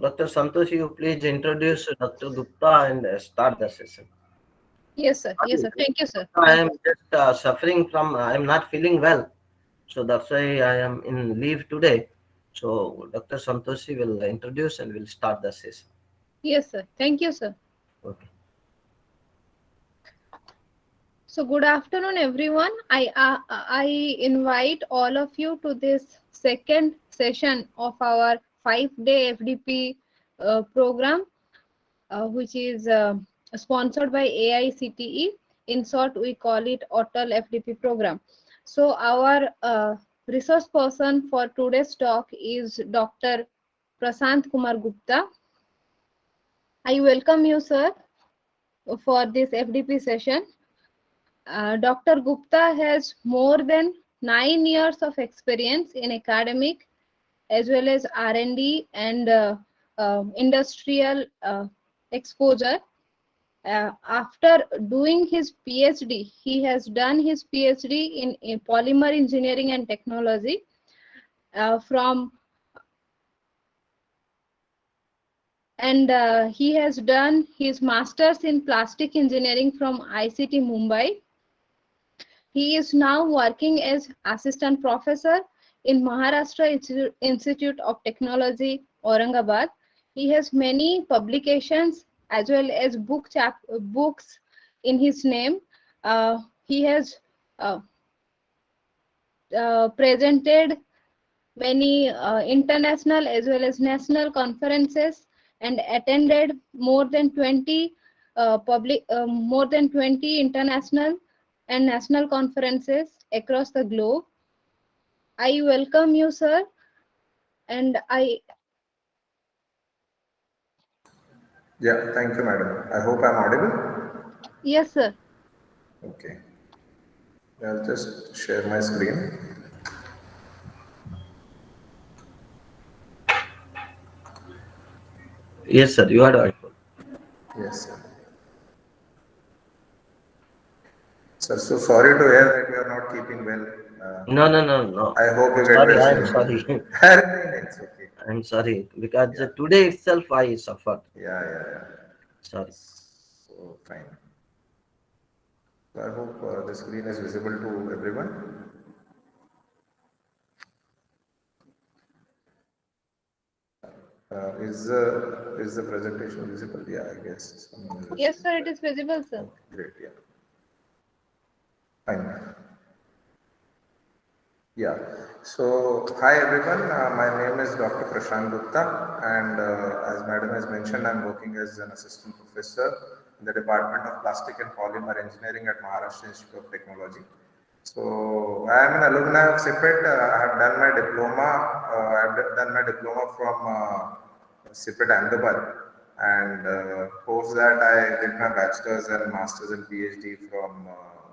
Dr. Santosh, you please introduce Dr. Gupta and start the session. Yes, sir. Yes, Sorry, sir. Thank you, sir. I Thank am you. just suffering from, I am not feeling well. So that's why I am in leave today. So Dr. Santoshi will introduce and will start the session. Yes, sir. Thank you, sir. Okay. So, good afternoon, everyone. I invite all of you to this second session of our 5-day FDP program, which is sponsored by AICTE. In short, we call it ATAL FDP program. So, our resource person for today's talk is Dr. Prasant Kumar Gupta. I welcome you, sir, for this FDP session. Dr. Gupta has more than 9 years of experience in academic as well as R&D and industrial exposure. After doing his PhD, he has done his PhD in polymer engineering and technology from and he has done his master's in plastic engineering from ICT Mumbai. He is now working as assistant professor in Maharashtra Institute of Technology, Aurangabad. He has many publications as well as books in his name. He has uh, presented many international as well as national conferences and attended more than 20 international and national conferences across the globe. I welcome you, sir, and I Yeah, thank you, madam. I hope I'm audible. yes, sir. Okay. I'll just share my screen. Yes, sir, you are audible. Yes, sir. Sir, so sorry to hear that you are not keeping well. No, no, no, no. I hope you get Sorry, well I am soon. sorry. It's okay. I'm sorry because Yeah, today itself I suffered. yeah. Sorry. So, fine. So I hope the screen is visible to everyone. Is the presentation visible? Yeah, I guess. Someone will Yes, see sir, it that. is visible, sir. Okay, great. Yeah, fine. Yeah. So, hi everyone. My name is Dr. Prasant Gupta, and as Madam has mentioned, I'm working as an assistant professor in the Department of Plastic and Polymer Engineering at Maharashtra Institute of Technology. So, I am an alumni of CIPET. I have done my diploma. Done my diploma from CIPET Ahmedabad, and post that I did my bachelor's and master's and PhD from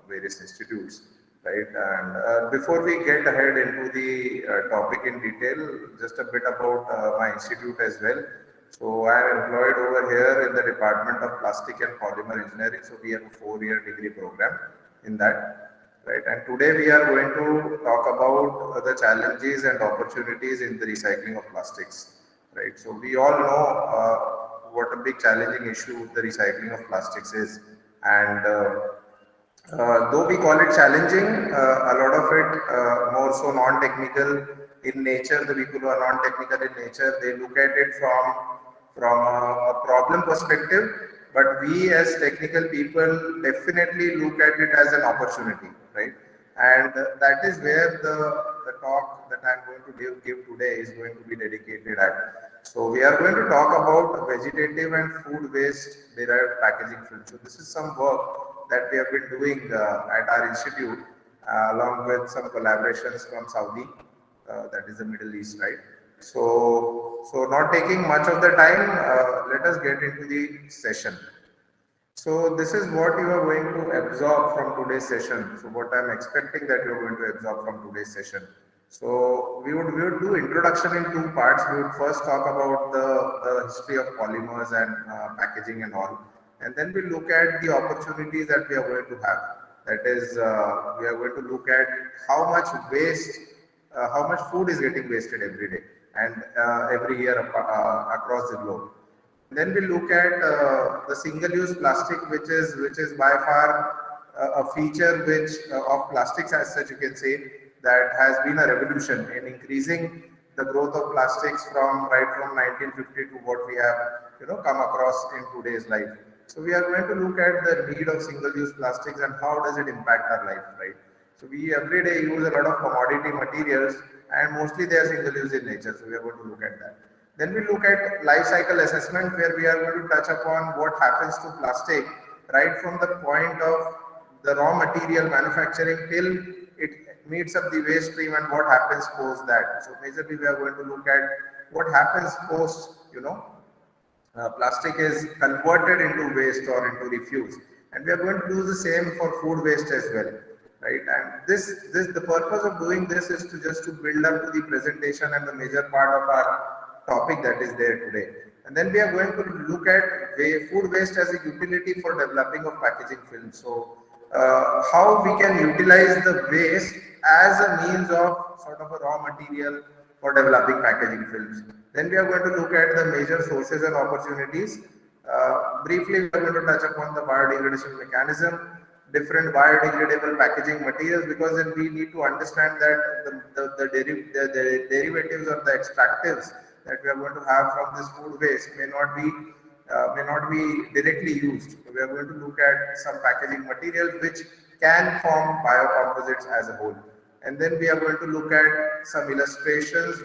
various institutes. Right, and before we get ahead into the topic in detail, just a bit about my institute as well. So I am employed over here in the Department of Plastic and Polymer Engineering. So we have a 4-year degree program in that, right? And today we are going to talk about the challenges and opportunities in the recycling of plastics, right? So we all know what a big challenging issue the recycling of plastics is, and though we call it challenging, a lot of it more so non-technical in nature. The people who are non-technical in nature, they look at it from a problem perspective, but we as technical people definitely look at it as an opportunity, right? And that is where the talk that I'm going to give today is going to be dedicated at. So we are going to talk about vegetative and food waste derived packaging film. So this is some work that we have been doing at our institute along with some collaborations from Saudi, that is the Middle East, right? So not taking much of the time, let us get into the session. So this is what you are going to absorb from today's session. So what I'm expecting that you're going to absorb from today's session. So we would do introduction in two parts. We would first talk about the history of polymers and packaging and all, and then we look at the opportunities that we are going to have. That is, we are going to look at how much waste, how much food is getting wasted every day, and every year across the globe. Then we look at the single-use plastic, which is by far a feature which of plastics as such, you can say, that has been a revolution in increasing the growth of plastics from right from 1950 to what we have come across in today's life. So we are going to look at the need of single-use plastics and how does it impact our life, right? So we every day use a lot of commodity materials and mostly they are single-use in nature. So we are going to look at that. Then we look at life cycle assessment where we are going to touch upon what happens to plastic right from the point of the raw material manufacturing till it meets up the waste stream and what happens post that. So majorly we are going to look at what happens post, plastic is converted into waste or into refuse, and we are going to do the same for food waste as well, right? And this the purpose of doing this is to just to build up to the presentation and the major part of our topic that is there today. And then we are going to look at food waste as a utility for developing of packaging film. So how we can utilize the waste as a means of sort of a raw material for developing packaging films. Then we are going to look at the major sources and opportunities. Briefly, we are going to touch upon the biodegradation mechanism, different biodegradable packaging materials, because then we need to understand that the derivatives or the extractives that we are going to have from this food waste may not be directly used. So we are going to look at some packaging materials which can form biocomposites as a whole. And then we are going to look at some illustrations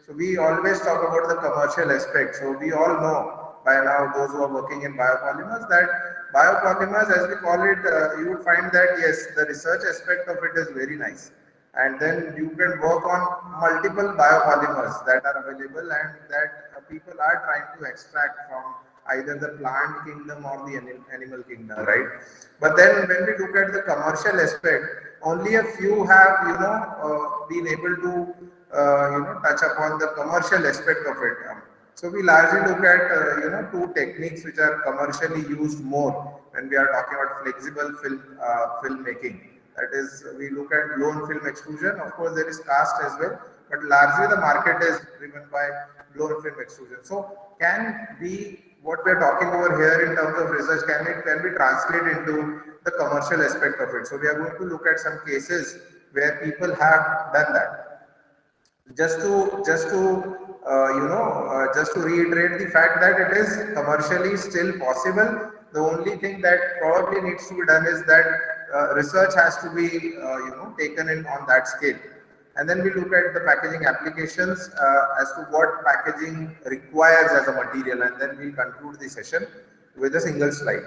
so we always talk about the commercial aspect. So we all know by now, those who are working in biopolymers, that biopolymers, as we call it, you would find that yes, the research aspect of it is very nice. And then you can work on multiple biopolymers that are available and that people are trying to extract from either the plant kingdom or the animal kingdom, right? But then when we look at the commercial aspect, only a few have been able to touch upon the commercial aspect of it. So we largely look at two techniques which are commercially used more when we are talking about flexible film making. That is, we look at blown film extrusion. Of course, there is cast as well, but largely the market is driven by blown film extrusion. So can we, what we are talking over here in terms of research, can we translate into the commercial aspect of it? So we are going to look at some cases where people have done that. Just to reiterate the fact that it is commercially still possible. The only thing that probably needs to be done is that research has to be taken in on that scale. And then we look at the packaging applications as to what packaging requires as a material, and then we'll conclude the session with a single slide.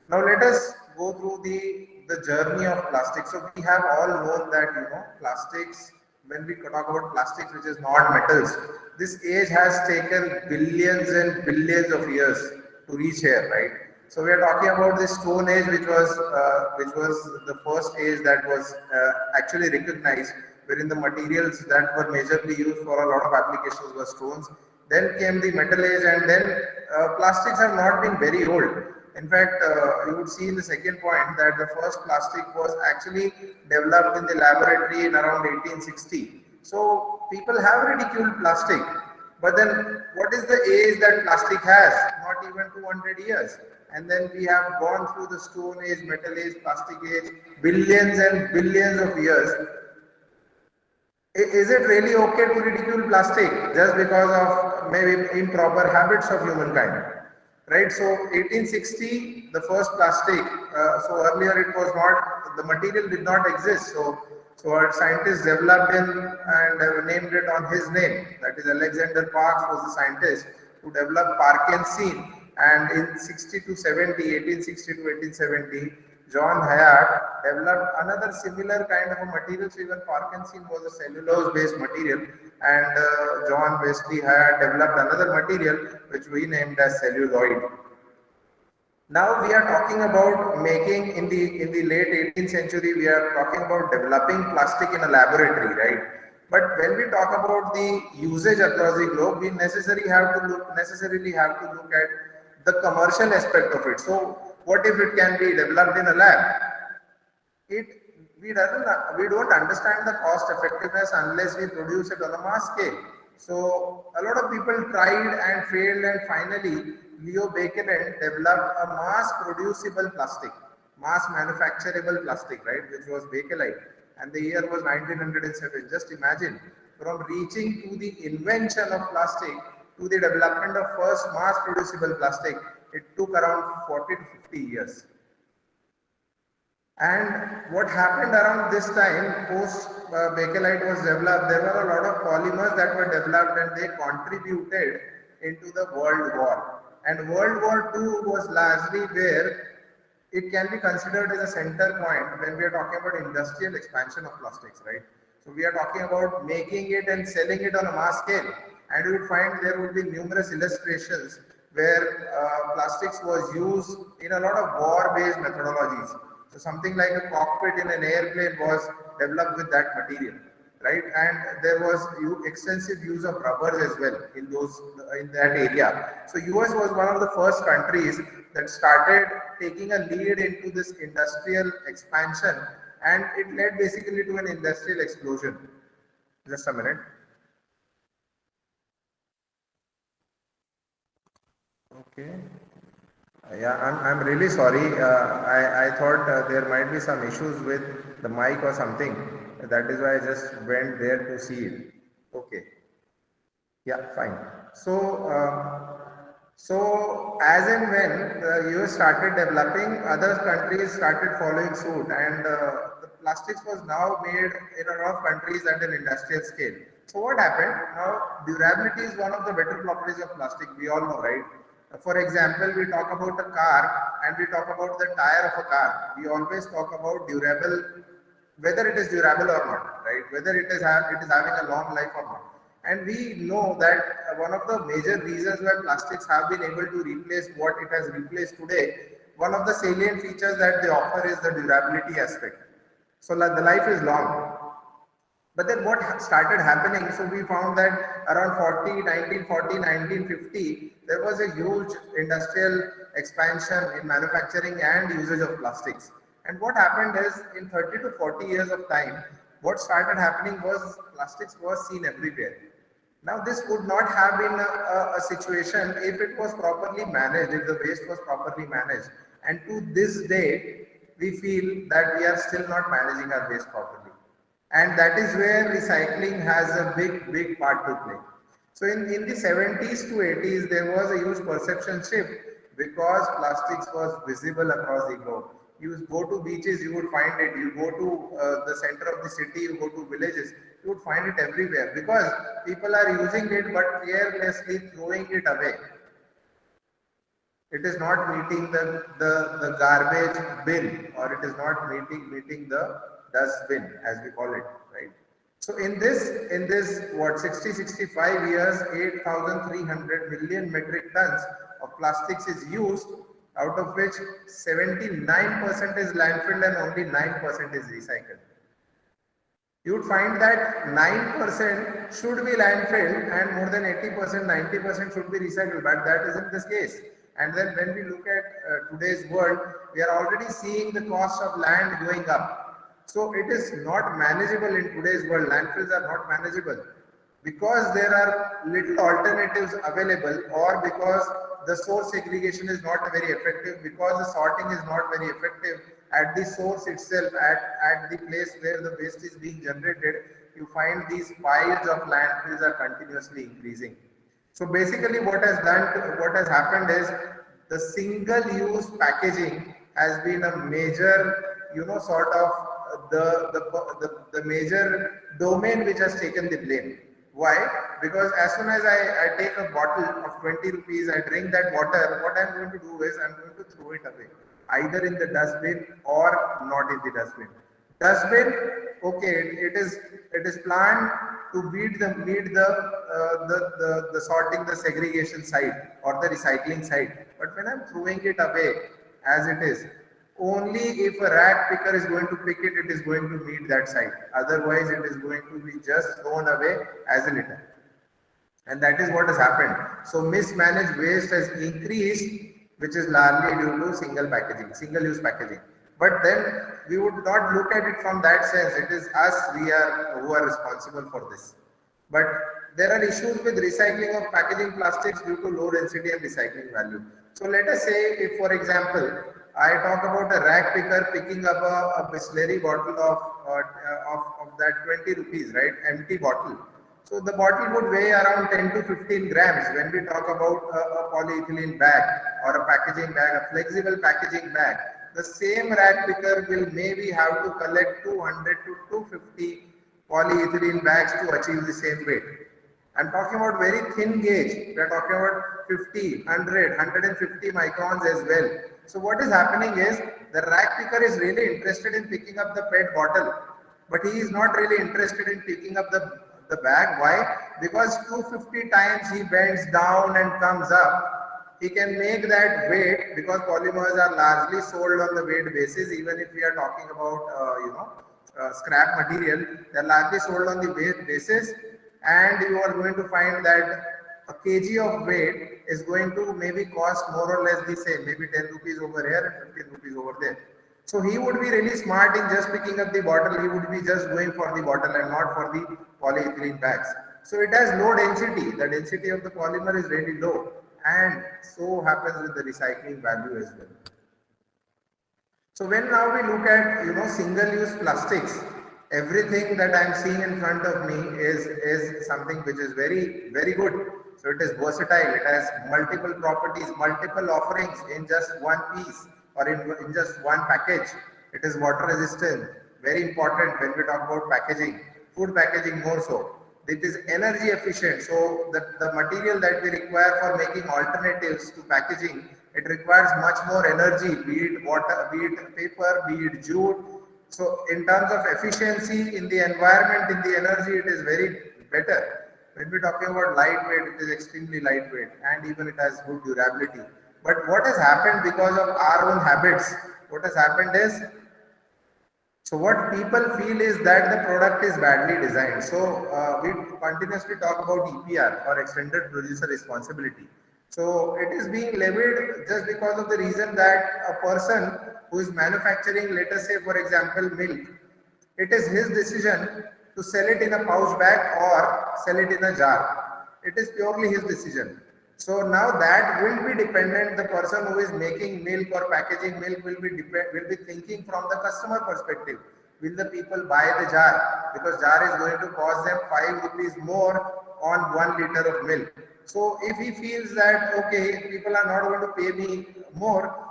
Now let us go through the journey of plastics. So we have all known that plastics, when we talk about plastics which is not metals, this age has taken billions and billions of years to reach here, right? So we are talking about the Stone Age, which was the first age that was actually recognized, wherein the materials that were majorly used for a lot of applications were stones. Then came the Metal Age, and then plastics have not been very old. In fact, you would see in the second point that the first plastic was actually developed in the laboratory in around 1860. So people have ridiculed plastic. But then what is the age that plastic has? Not even 200 years. And then we have gone through the Stone Age, Metal Age, Plastic Age, billions and billions of years. Is it really okay to ridicule plastic just because of maybe improper habits of humankind? Right? So 1860, the first plastic, so earlier it was not, the material did not exist. So our scientists developed in and named it on his name. That is Alexander Parkes was the scientist who developed Parkinson. And in 60 to 70, 1860 to 1870, John Hyatt developed another similar kind of a material. So even Parkinson was a cellulose-based material, and John Wesley Hyatt developed another material which we named as celluloid. Now we are talking about making in the late 18th century. We are talking about developing plastic in a laboratory, right? But when we talk about the usage across the globe, we necessarily have to look at the commercial aspect of it. So what if it can be developed in a lab? We don't understand the cost effectiveness unless we produce it on a mass scale. So a lot of people tried and failed, and finally Leo Baekeland developed a mass producible plastic, mass manufacturable plastic, right, which was Bakelite, and the year was 1907. Just imagine, from reaching to the invention of plastic to the development of first mass producible plastic, it took around 40 to 50 years. And what happened around this time, post Bakelite was developed, there were a lot of polymers that were developed and they contributed into the World War. And World War II was largely where it can be considered as a center point when we are talking about industrial expansion of plastics, right? So we are talking about making it and selling it on a mass scale. And you would find there would be numerous illustrations where plastics was used in a lot of war-based methodologies. So something like a cockpit in an airplane was developed with that material, right? And there was extensive use of rubbers as well in that area. So US was one of the first countries that started taking a lead into this industrial expansion, and it led basically to an industrial explosion. Just a minute. Okay. Yeah, I'm really sorry. I thought there might be some issues with the mic or something. That is why I just went there to see it. Okay. Yeah, fine. So as and when the US started developing, other countries started following suit, and the plastics was now made in a lot of countries at an industrial scale. So what happened? Now, durability is one of the better properties of plastic. We all know, right? For example, we talk about a car and we talk about the tire of a car. We always talk about durable, whether it is durable or not, right? Whether it is having a long life or not. And we know that one of the major reasons why plastics have been able to replace what it has replaced today, one of the salient features that they offer is the durability aspect. So the life is long. But then what started happening, so we found that around 1940, 1950, there was a huge industrial expansion in manufacturing and usage of plastics. And what happened is, in 30 to 40 years of time, what started happening was plastics was seen everywhere. Now this would not have been a situation if it was properly managed, if the waste was properly managed. And to this day, we feel that we are still not managing our waste properly. And that is where recycling has a big part to play. So in the 70s to 80s, there was a huge perception shift because plastics was visible across the globe. You go to beaches, you would find it. You go to the center of the city, you go to villages, you would find it everywhere because people are using it but carelessly throwing it away. It is not meeting the garbage bin, or it is not meeting the dustbin, as we call it, right? So in this what 65 years, 8,300 million metric tons of plastics is used, out of which 79% is landfill and only 9% is recycled. You would find that 9% should be landfilled and more than 80%, 90% should be recycled, but that isn't the case. And then when we look at today's world, we are already seeing the cost of land going up. So it is not manageable in today's world. Landfills are not manageable because there are little alternatives available, or because the source segregation is not very effective, because the sorting is not very effective at the source itself, at the place where the waste is being generated. You find these piles of landfills are continuously increasing. So basically what has happened is the single-use packaging has been a major, sort of the major domain which has taken the blame. Why? Because as soon as I take a bottle of 20 rupees, I drink that water, what I'm going to do is I'm going to throw it away, either in the dustbin or not in the dustbin. Dustbin, okay, it is planned to meet the sorting, the segregation side or the recycling side. But when I'm throwing it away as it is, only if a rat picker is going to pick it, it is going to meet that side. Otherwise, it is going to be just thrown away as a litter. And that is what has happened. So mismanaged waste has increased, which is largely due to single-use packaging. But then we would not look at it from that sense. It is us who are responsible for this. But there are issues with recycling of packaging plastics due to low density and recycling value. So let us say if, for example, I talk about a rag picker picking up a Bisleri bottle of that 20 rupees, right? Empty bottle. So the bottle would weigh around 10 to 15 grams when we talk about a polyethylene bag or a packaging bag, a flexible packaging bag. The same rag picker will maybe have to collect 200 to 250 polyethylene bags to achieve the same weight. I'm talking about very thin gauge. We are talking about 50, 100, 150 microns as well. So what is happening is the rag picker is really interested in picking up the PET bottle, but he is not really interested in picking up the bag. Why? Because 250 times he bends down and comes up. He can make that weight because polymers are largely sold on the weight basis. Even if we are talking about scrap material, they are largely sold on the weight basis, and you are going to find that a kg of weight is going to maybe cost more or less the same, maybe 10 rupees over here and 15 rupees over there. So he would be really smart in just picking up the bottle. He would be just going for the bottle and not for the polyethylene bags. So it has low density. The density of the polymer is really low, and so happens with the recycling value as well. So when now we look at single-use plastics, everything that I'm seeing in front of me is something which is very good. So it is versatile. It has multiple properties, multiple offerings in just one piece or in just one package. It is water resistant, very important when we talk about packaging, food packaging more so. It is energy efficient. So the material that we require for making alternatives to packaging, it requires much more energy, be it water, be it paper, be it jute. So in terms of efficiency in the environment, in the energy, it is very better. When we're talking about lightweight, it is extremely lightweight, and even it has good durability. But what has happened because of our own habits, what has happened is, so what people feel is that the product is badly designed. So we continuously talk about EPR or extended producer responsibility. So it is being levied just because of the reason that a person who is manufacturing, let us say for example milk, it is his decision to sell it in a pouch bag or sell it in a jar. It is purely his decision. So now that will be dependent, the person who is making milk or packaging milk will be thinking from the customer perspective. Will the people buy the jar? Because jar is going to cost them 5 rupees more on 1 liter of milk. So if he feels that okay, people are not going to pay me more,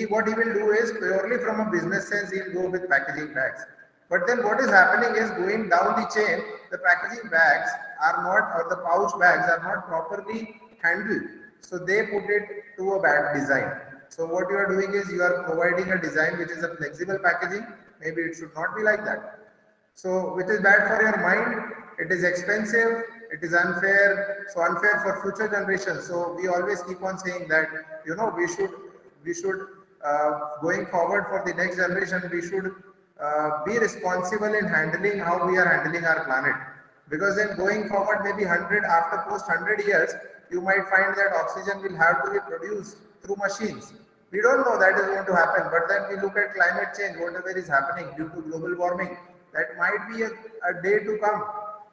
what he will do is purely from a business sense, he'll go with packaging bags. But then what is happening is going down the chain, the packaging bags are not, or the pouch bags are not properly handled. So they put it to a bad design. So what you are doing is you are providing a design which is a flexible packaging. Maybe it should not be like that. So which is bad for your mind, it is expensive, it is unfair, so unfair for future generations. So we always keep on saying that, we should going forward for the next generation, we should be responsible in handling how we are handling our planet. Because then going forward, maybe 100, after post 100 years, you might find that oxygen will have to be produced through machines. We don't know that is going to happen, but then we look at climate change, whatever is happening due to global warming, that might be a day to come.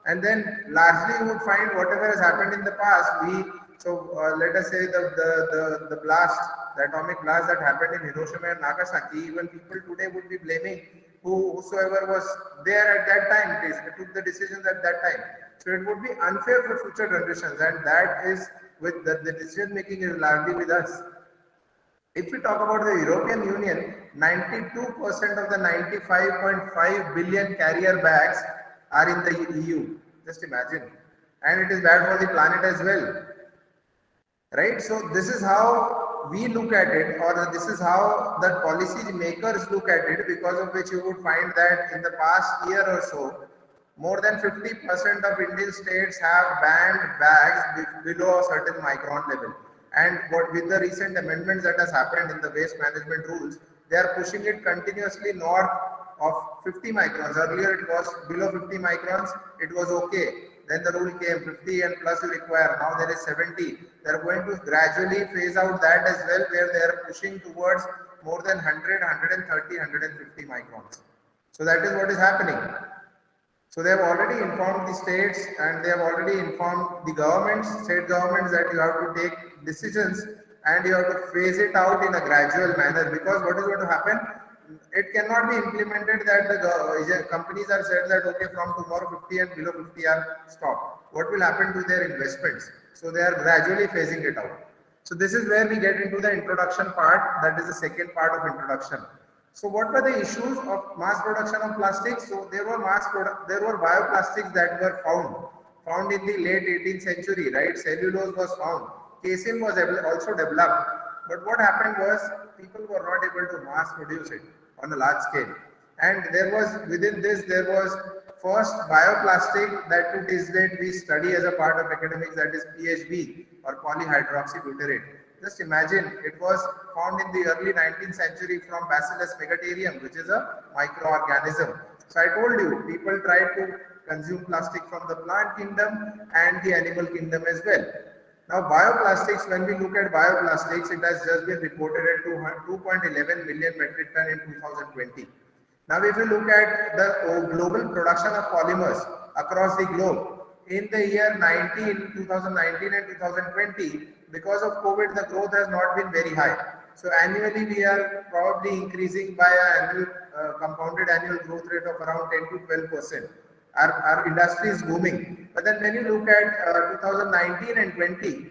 And then largely you would find whatever has happened in the past, let us say the blast, the atomic blast that happened in Hiroshima and Nagasaki, even people today would be blaming whosoever was there at that time, took the decisions at that time. So it would be unfair for future generations, and that is with the decision making is largely with us. If we talk about the European Union, 92% of the 95.5 billion carrier bags are in the EU. Just imagine. And it is bad for the planet as well. Right? So this is how we look at it, or this is how the policy makers look at it, because of which you would find that in the past year or so, more than 50% of Indian states have banned bags below a certain micron level. And with the recent amendments that has happened in the waste management rules, they are pushing it continuously north of 50 microns. Earlier it was below 50 microns, it was okay. Then the rule came 50 and plus you require, now there is 70. They are going to gradually phase out that as well, where they are pushing towards more than 100, 130, 150 microns. So that is what is happening. So they have already informed the states and they have already informed the governments, state governments, that you have to take decisions and you have to phase it out in a gradual manner, because what is going to happen? It cannot be implemented that the companies are said that okay, from tomorrow 50 and below 50 are stopped. What will happen to their investments? So they are gradually phasing it out. So this is where we get into the introduction part. That is the second part of introduction. So what were the issues of mass production of plastics? So there were there were bioplastics that were found in the late 18th century, right? Cellulose was found. Casein was also developed. But what happened was people were not able to mass produce it on a large scale. And there was, within this, there was first bioplastic that to this date we study as a part of academics, that is PHB or polyhydroxybutyrate. Just imagine, it was found in the early 19th century from Bacillus megaterium, which is a microorganism. So I told you, people try to consume plastic from the plant kingdom and the animal kingdom as well. Now bioplastics, when we look at bioplastics, it has just been reported at 2.11 million metric ton in 2020. Now if you look at the global production of polymers across the globe, in the year 2019 and 2020, because of COVID, the growth has not been very high. So annually we are probably increasing by an compounded annual growth rate of around 10 to 12%. Our industry is booming. But then when you look at 2019 and 20,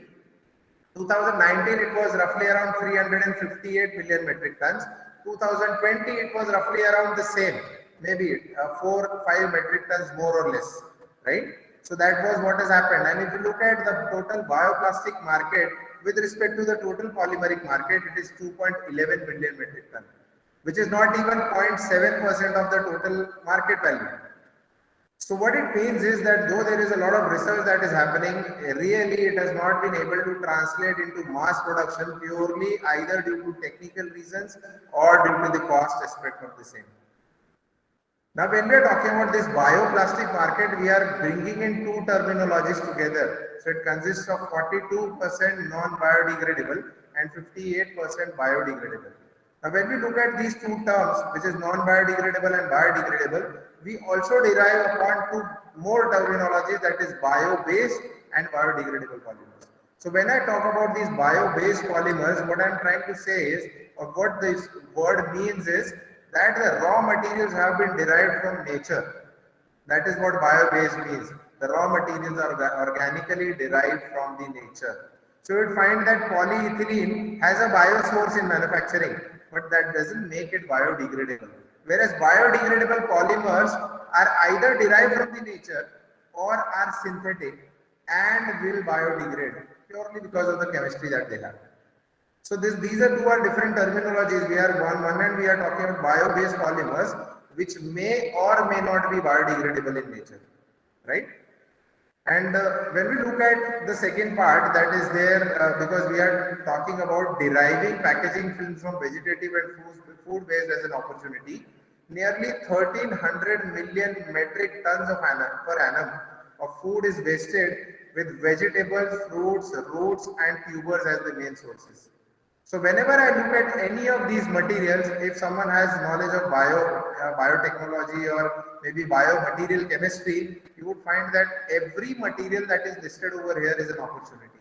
2019 it was roughly around 358 million metric tons. 2020 it was roughly around the same, maybe 4-5 metric tons more or less, right? So that was what has happened. And if you look at the total bioplastic market with respect to the total polymeric market, it is 2.11 million metric ton, which is not even 0.7% of the total market value. So what it means is that though there is a lot of research that is happening, really it has not been able to translate into mass production purely either due to technical reasons or due to the cost aspect of the same. Now when we are talking about this bioplastic market, we are bringing in two terminologies together. So it consists of 42% non-biodegradable and 58% biodegradable. Now when we look at these two terms, which is non-biodegradable and biodegradable, we also derive upon two more terminologies, that is bio-based and biodegradable polymers. So when I talk about these bio-based polymers, what I am trying to say is, or what this word means is, that the raw materials have been derived from nature. That is what bio-based means. The raw materials are organically derived from the nature. So you would find that polyethylene has a biosource in manufacturing, but that doesn't make it biodegradable. Whereas biodegradable polymers are either derived from the nature or are synthetic and will biodegrade purely because of the chemistry that they have. So these are two different terminologies. We are one hand we are talking about bio-based polymers, which may or may not be biodegradable in nature, right? And when we look at the second part, that is there because we are talking about deriving packaging films from vegetative and food waste as an opportunity. Nearly 1300 million metric tons of per annum of food is wasted with vegetables, fruits, roots and tubers as the main sources. So whenever I look at any of these materials, if someone has knowledge of biotechnology or maybe biomaterial chemistry, you would find that every material that is listed over here is an opportunity.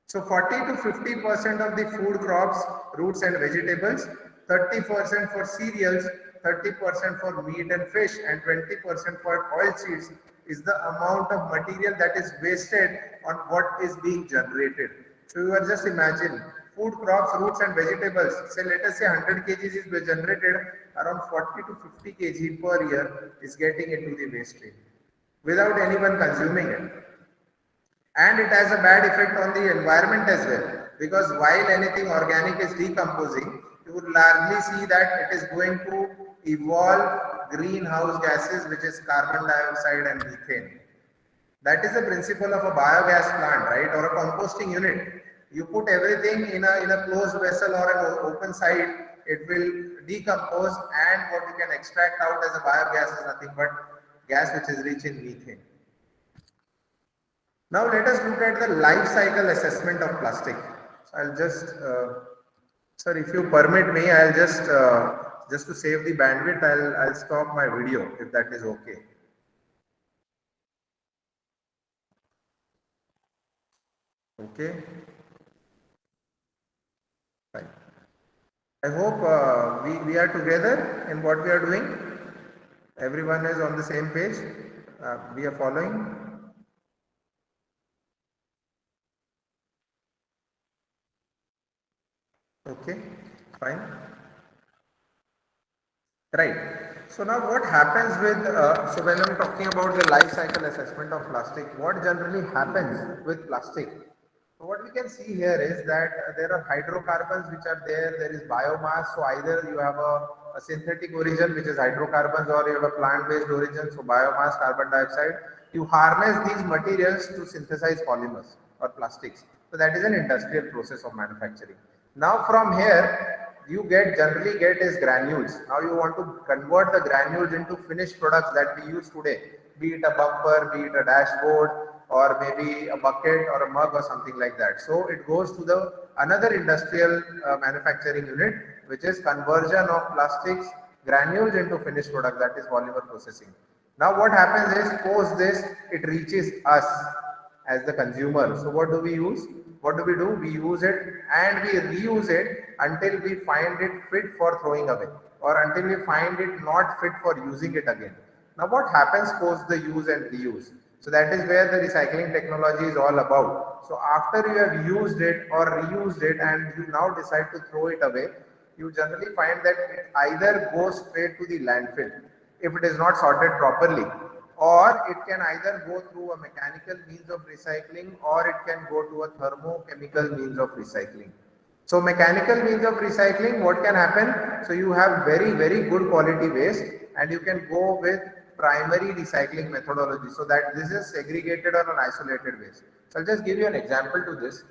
So 40 to 50% of the food crops, roots and vegetables, 30% for cereals, 30% for meat and fish, and 20% for oilseeds is the amount of material that is wasted on what is being generated. So you are just imagine, food crops, roots and vegetables, say let us say 100 kgs is generated, around 40 to 50 kg per year is getting into the waste stream without anyone consuming it. And it has a bad effect on the environment as well, because while anything organic is decomposing, you would largely see that it is going to evolve greenhouse gases, which is carbon dioxide and methane. That is the principle of a biogas plant, right, or a composting unit. You put everything in a closed vessel or an open site, it will decompose, and what you can extract out as a biogas is nothing but gas which is rich in methane. Now let us look at the life cycle assessment of plastic. So I'll just, sir, if you permit me, I'll just to save the bandwidth, I'll stop my video if that is okay. Okay, fine. I hope we are together in what we are doing. Everyone is on the same page. We are following. Okay, fine. Right. So now what happens with, so when I'm talking about the life cycle assessment of plastic, what generally happens with plastic? So what we can see here is that there are hydrocarbons which are there is biomass, so either you have a synthetic origin which is hydrocarbons, or you have a plant-based origin, so biomass, carbon dioxide. You harness these materials to synthesize polymers or plastics. So that is an industrial process of manufacturing. Now from here, you generally get is granules. Now you want to convert the granules into finished products that we use today, be it a bumper, be it a dashboard, or maybe a bucket or a mug or something like that. So it goes to the another industrial manufacturing unit, which is conversion of plastics granules into finished product, that is polymer processing. Now what happens is post this, it reaches us as the consumer. So what do we use? What do? We use it and we reuse it until we find it fit for throwing away, or until we find it not fit for using it again. Now what happens post the use and reuse? So that is where the recycling technology is all about. So after you have used it or reused it and you now decide to throw it away, you generally find that it either goes straight to the landfill if it is not sorted properly, or it can either go through a mechanical means of recycling, or it can go to a thermochemical means of recycling. So mechanical means of recycling, what can happen? So you have very good quality waste and you can go with primary recycling methodology, so that this is segregated or an isolated waste. So I'll just give you an example to this.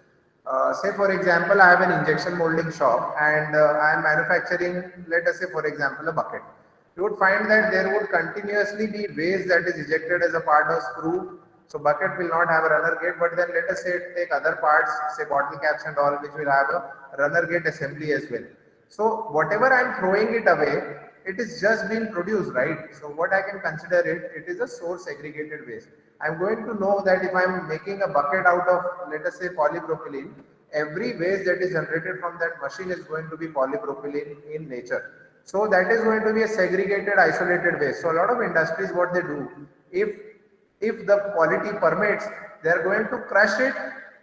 Say for example, I have an injection molding shop and I am manufacturing, let us say for example, a bucket. You would find that there would continuously be waste that is ejected as a part of screw. So bucket will not have a runner gate, but then let us say take other parts, say bottle caps and all, which will have a runner gate assembly as well. So whatever I am throwing it away, it is just being produced, right? So what I can consider it, it is a source segregated waste. I'm going to know that if I'm making a bucket out of, let us say, polypropylene, every waste that is generated from that machine is going to be polypropylene in nature. So that is going to be a segregated, isolated waste. So a lot of industries, what they do, if the quality permits, they are going to crush it,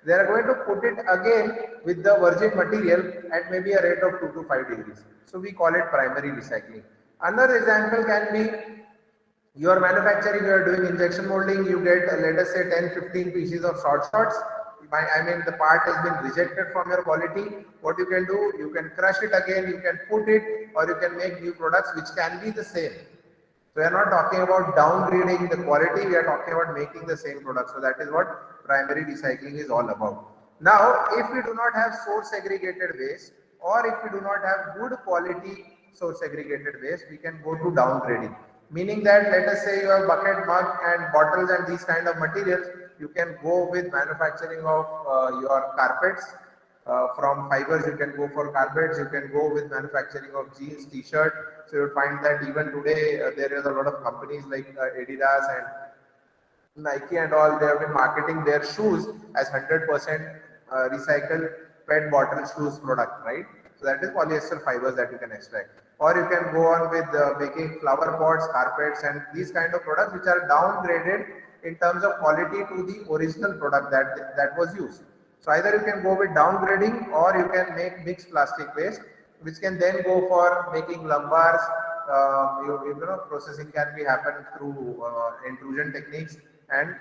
they are going to put it again with the virgin material at maybe a rate of 2 to 5 degrees. So we call it primary recycling. Another example can be you are manufacturing, you are doing injection molding, you get let us say 10-15 pieces of short shots. I mean the part has been rejected from your quality. What you can do, you can crush it again, you can put it, or you can make new products which can be the same. So we are not talking about downgrading the quality, we are talking about making the same product. So that is what primary recycling is all about. Now, if we do not have source segregated waste, or if we do not have good quality source segregated waste, we can go to downgrading. Meaning that let us say you have bucket, mug and bottles and these kind of materials, you can go with manufacturing of your carpets. From fibers, you can go for carpets, you can go with manufacturing of jeans, t-shirt. So you'll find that even today there is a lot of companies like Adidas and Nike and all, they have been marketing their shoes as 100% recycled PET bottle shoes product, right? So that is polyester fibers that you can extract. Or you can go on with making flower pots, carpets and these kind of products which are downgraded in terms of quality to the original product that was used. So either you can go with downgrading or you can make mixed plastic waste, which can then go for making lumbars. Processing can be happen through intrusion techniques and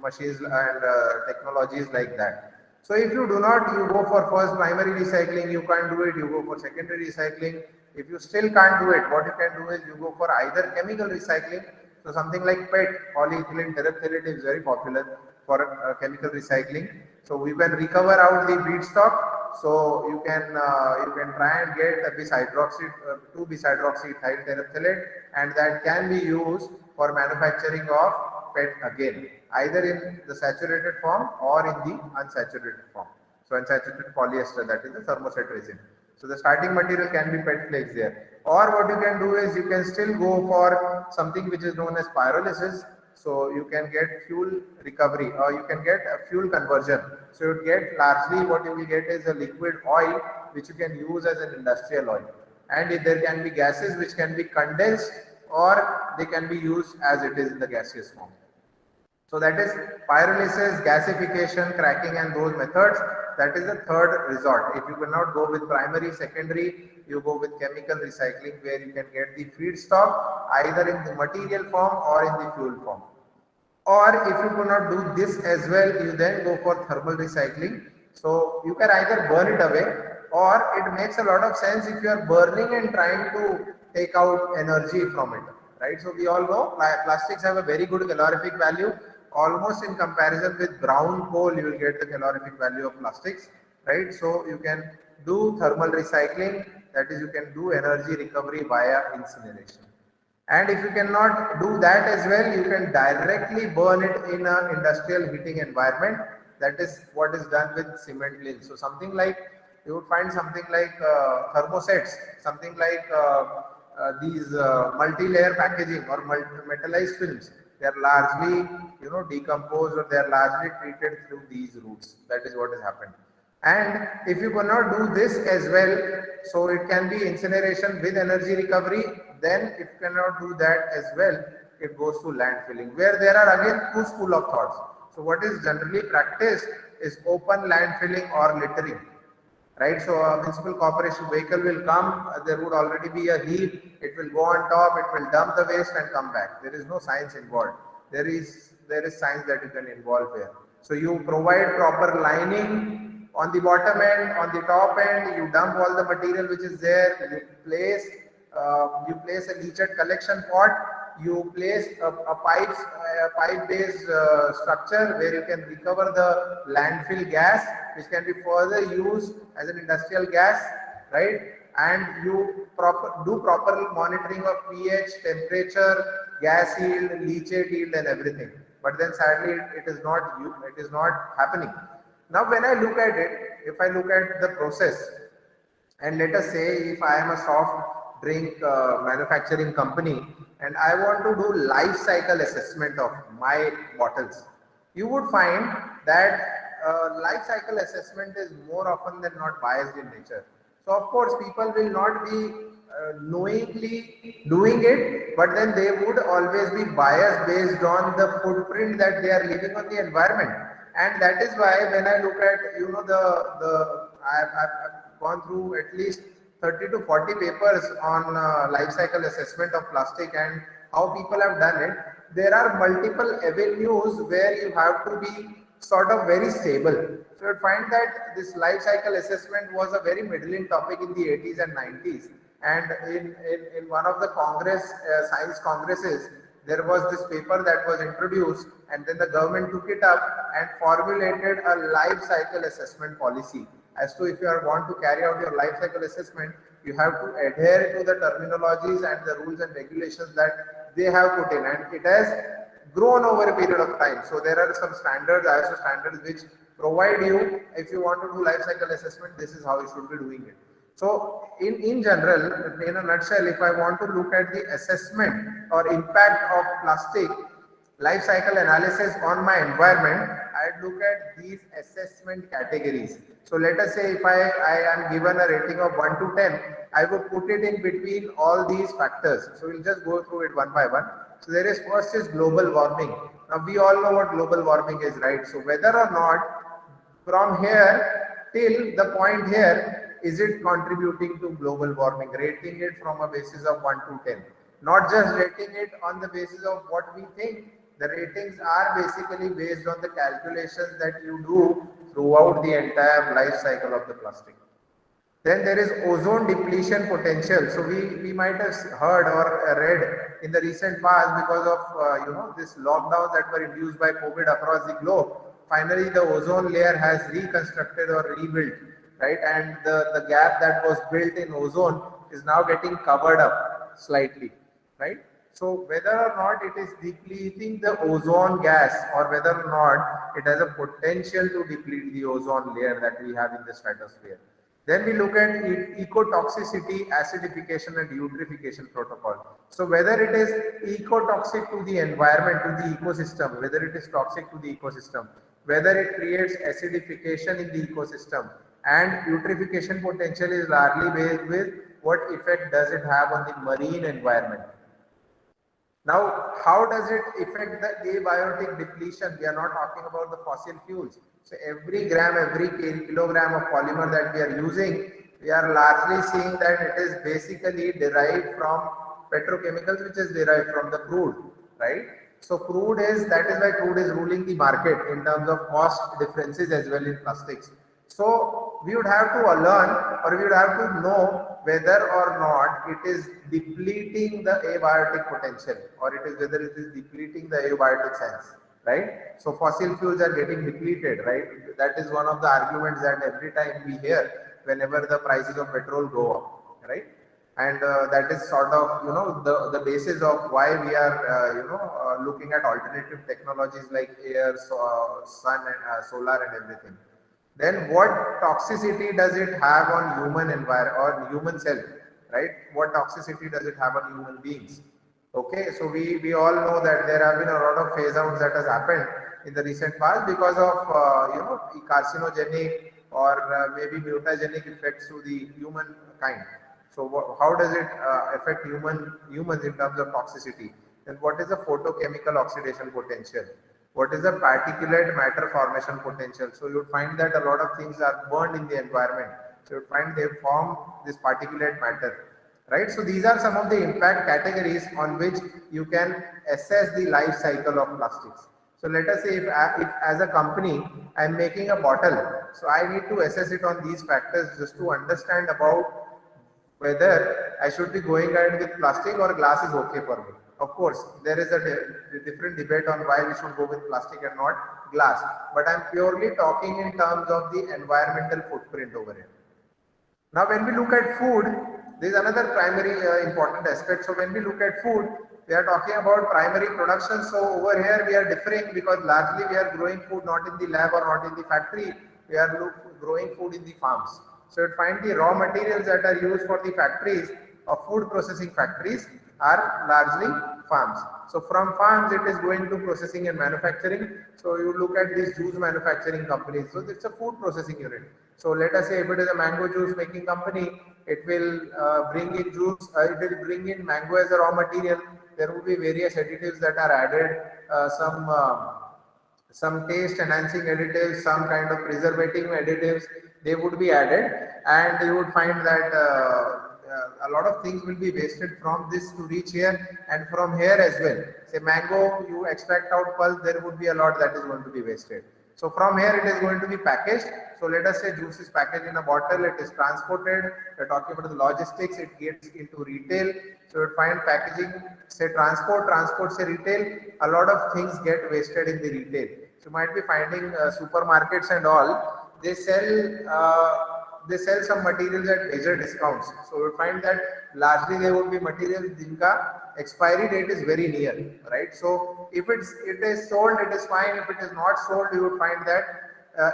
machines and technologies like that. So if you do not, you go for first primary recycling, you can't do it, you go for secondary recycling. If you still can't do it, what you can do is you go for either chemical recycling. So something like PET, polyethylene terephthalate is very popular for chemical recycling. So we can recover out the feedstock. So you can try and get a bis-hydroxy, 2-bis-hydroxyethyl terephthalate, and that can be used for manufacturing of PET again, either in the saturated form or in the unsaturated form. So unsaturated polyester, that is the thermoset resin. So the starting material can be PET flakes there. Or what you can do is you can still go for something which is known as pyrolysis. So you can get fuel recovery, or you can get a fuel conversion. So you get largely what you will get is a liquid oil which you can use as an industrial oil. And if there can be gases which can be condensed, or they can be used as it is in the gaseous form. So that is pyrolysis, gasification, cracking, and those methods. That is the third resort. If you cannot go with primary, secondary, you go with chemical recycling, where you can get the feedstock either in the material form or in the fuel form. Or if you cannot do this as well, you then go for thermal recycling. So you can either burn it away, or it makes a lot of sense if you are burning and trying to take out energy from it, right? So we all know plastics have a very good calorific value. Almost in comparison with brown coal, you will get the calorific value of plastics, right? So you can do thermal recycling, that is, you can do energy recovery via incineration. And if you cannot do that as well, you can directly burn it in an industrial heating environment. That is what is done with cement kilns. So something like, you would find something like thermosets, something like these multi-layer packaging or metallized films. They are largely, decomposed, or they are largely treated through these routes. That is what has happened. And if you cannot do this as well, so it can be incineration with energy recovery. Then if you cannot do that as well, it goes to landfilling, where there are again two school of thoughts. So what is generally practiced is open landfilling or littering, right? So a municipal corporation vehicle will come, there would already be a heap, it will go on top, it will dump the waste and come back. There is no science involved. There is science that you can involve here. So you provide proper lining on the bottom end, on the top end, you dump all the material which is there, you place a leachate collection pot, you place a pipe based structure where you can recover the landfill gas, which can be further used as an industrial gas, right? And you do proper monitoring of pH, temperature, gas yield, leachate yield, and everything. But then sadly it is not happening. Now when I look at it, if I look at the process, and let us say if I am a soft drink manufacturing company and I want to do life cycle assessment of my bottles, you would find that life cycle assessment is more often than not biased in nature. So of course people will not be knowingly doing it, but then they would always be biased based on the footprint that they are leaving on the environment. And that is why when I look at, I've gone through at least 30 to 40 papers on life cycle assessment of plastic and how people have done it. There are multiple avenues where you have to be sort of very stable. So you find that this life cycle assessment was a very middling topic in the 80s and 90s. And in one of the science congresses, there was this paper that was introduced, and then the government took it up and formulated a life cycle assessment policy. As to if you want to carry out your life cycle assessment, you have to adhere to the terminologies and the rules and regulations that they have put in, and it has grown over a period of time. So there are some standards, ISO standards, which provide you, if you want to do life cycle assessment, this is how you should be doing it. So in general, in a nutshell, if I want to look at the assessment or impact of plastic life cycle analysis on my environment, I'd look at these assessment categories. So let us say if I am given a rating of 1 to 10, I would put it in between all these factors. So we'll just go through it one by one. So there is, first is global warming. Now we all know what global warming is, right? So whether or not from here till the point here, is it contributing to global warming? Rating it from a basis of 1 to 10. Not just rating it on the basis of what we think. The ratings are basically based on the calculations that you do throughout the entire life cycle of the plastic. Then there is ozone depletion potential. So we might have heard or read in the recent past, because of this lockdown that were induced by COVID across the globe, finally the ozone layer has reconstructed or rebuilt, right? And the gap that was built in ozone is now getting covered up slightly, right? So whether or not it is depleting the ozone gas, or whether or not it has a potential to deplete the ozone layer that we have in the stratosphere. Then we look at ecotoxicity, acidification and eutrophication protocol. So whether it is ecotoxic to the environment, to the ecosystem, whether it is toxic to the ecosystem, whether it creates acidification in the ecosystem, and eutrophication potential is largely based with what effect does it have on the marine environment. Now, how does it affect the abiotic depletion? We are not talking about the fossil fuels. So every gram, every kilogram of polymer that we are using, we are largely seeing that it is basically derived from petrochemicals, which is derived from the crude, right? So that is why crude is ruling the market in terms of cost differences as well in plastics. So we would have to learn, or we would have to know whether or not it is depleting the abiotic potential, or whether it is depleting the abiotic sense, right? So fossil fuels are getting depleted, right? That is one of the arguments that every time we hear whenever the prices of petrol go up, right? And that is sort of the basis of why we are looking at alternative technologies like air, sun, and solar and everything. Then what toxicity does it have on human environment or human cell, right? What toxicity does it have on human beings? Okay, so we all know that there have been a lot of phase outs that has happened in the recent past because of carcinogenic or maybe mutagenic effects to the human kind. So how does it affect humans in terms of toxicity? And what is the photochemical oxidation potential? What is the particulate matter formation potential? So you would find that a lot of things are burned in the environment. So you would find they form this particulate matter, right? So these are some of the impact categories on which you can assess the life cycle of plastics. So let us say if as a company I'm making a bottle, so I need to assess it on these factors just to understand about whether I should be going ahead with plastic or glass is okay for me. Of course, there is a different debate on why we should go with plastic and not glass, but I'm purely talking in terms of the environmental footprint over here. Now, when we look at food, there is another primary important aspect. So, when we look at food, we are talking about primary production. So, over here we are differing because largely we are growing food not in the lab or not in the factory. We are growing food in the farms. So, you find the raw materials that are used for the factories or food processing factories are largely farms. So, from farms it is going to processing and manufacturing. So, you look at these juice manufacturing companies. So, it's a food processing unit. So let us say if it is a mango juice making company, it will bring in juice, it will bring in mango as a raw material. There will be various additives that are added, some taste enhancing additives, some kind of preservative additives, they would be added, and you would find that a lot of things will be wasted from this to reach here and from here as well. Say mango, you extract out pulp, there would be a lot that is going to be wasted. So from here it is going to be packaged. So let us say juice is packaged in a bottle, it is transported. We're talking about the logistics, it gets into retail. So you find packaging, say transport, say retail, a lot of things get wasted in the retail. So you might be finding supermarkets and all, they sell some materials at major discounts. So you find that largely they would be materials jinka expiry date is very near, right? So if it is sold, it is fine. If it is not sold, you would find that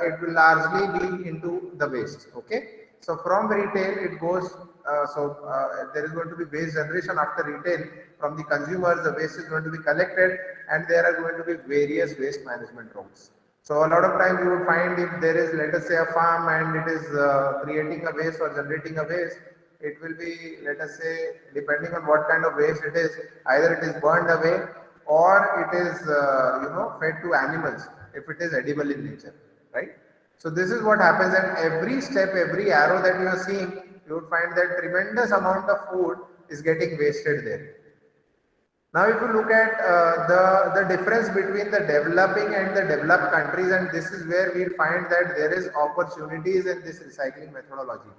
it will largely be into the waste. Okay. So from retail, it goes. There is going to be waste generation after retail from the consumers. The waste is going to be collected, and there are going to be various waste management roles. So a lot of times you would find if there is, let us say, a farm and it is creating a waste or generating a waste, it will be, let us say, depending on what kind of waste it is, either it is burned away or it is, fed to animals if it is edible in nature, right? So this is what happens, and every step, every arrow that you are seeing, you would find that tremendous amount of food is getting wasted there. Now, if you look at the difference between the developing and the developed countries, and this is where we find that there is opportunities in this recycling methodology.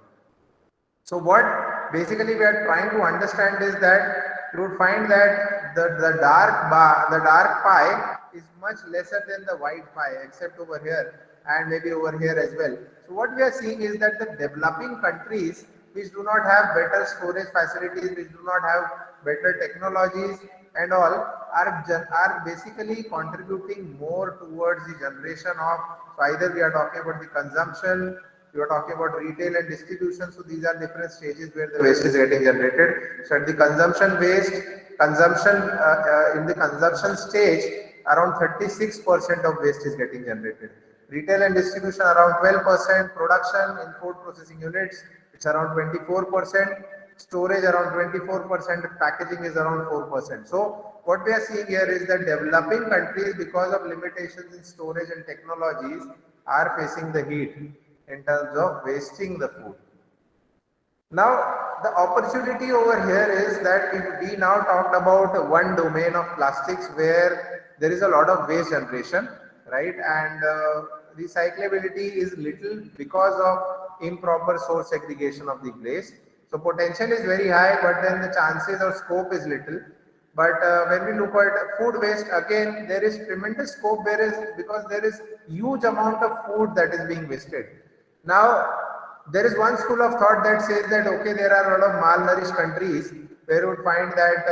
So what basically we are trying to understand is that you would find that the dark pie is much lesser than the white pie, except over here and maybe over here as well. So what we are seeing is that the developing countries which do not have better storage facilities, which do not have better technologies and all, are basically contributing more towards the generation of, so either we are talking about the consumption You are talking about retail and distribution. So these are different stages where the waste is getting generated. So at the consumption waste, in the consumption stage, around 36% of waste is getting generated. Retail and distribution around 12%, production in food processing units it's around 24%, storage around 24%, packaging is around 4%. So what we are seeing here is that developing countries, because of limitations in storage and technologies, are facing the heat in terms of wasting the food. Now, the opportunity over here is that if we now talked about one domain of plastics where there is a lot of waste generation, right? And recyclability is little because of improper source segregation of the waste. So potential is very high, but then the chances or scope is little. But when we look at food waste, again, there is tremendous scope because there is huge amount of food that is being wasted. Now, there is one school of thought that says that, okay, there are a lot of malnourished countries where you would find that,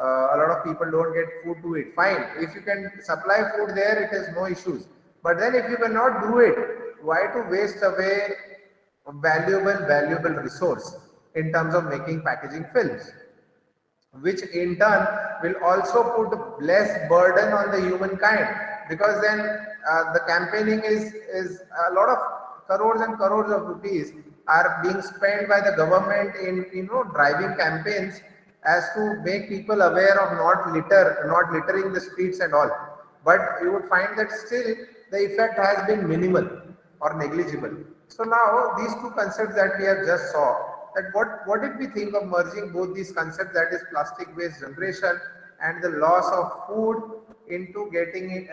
a lot of people don't get food to eat. Fine. If you can supply food there, it is no issues. But then if you cannot do it, why to waste away a valuable resource in terms of making packaging films, which in turn will also put less burden on the humankind, because then the campaigning is a lot of crores and crores of rupees are being spent by the government in driving campaigns as to make people aware of not littering the streets and all. But you would find that still the effect has been minimal or negligible. So now these two concepts that we have just saw, that what if we think of merging both these concepts, that is plastic waste generation and the loss of food, into getting it,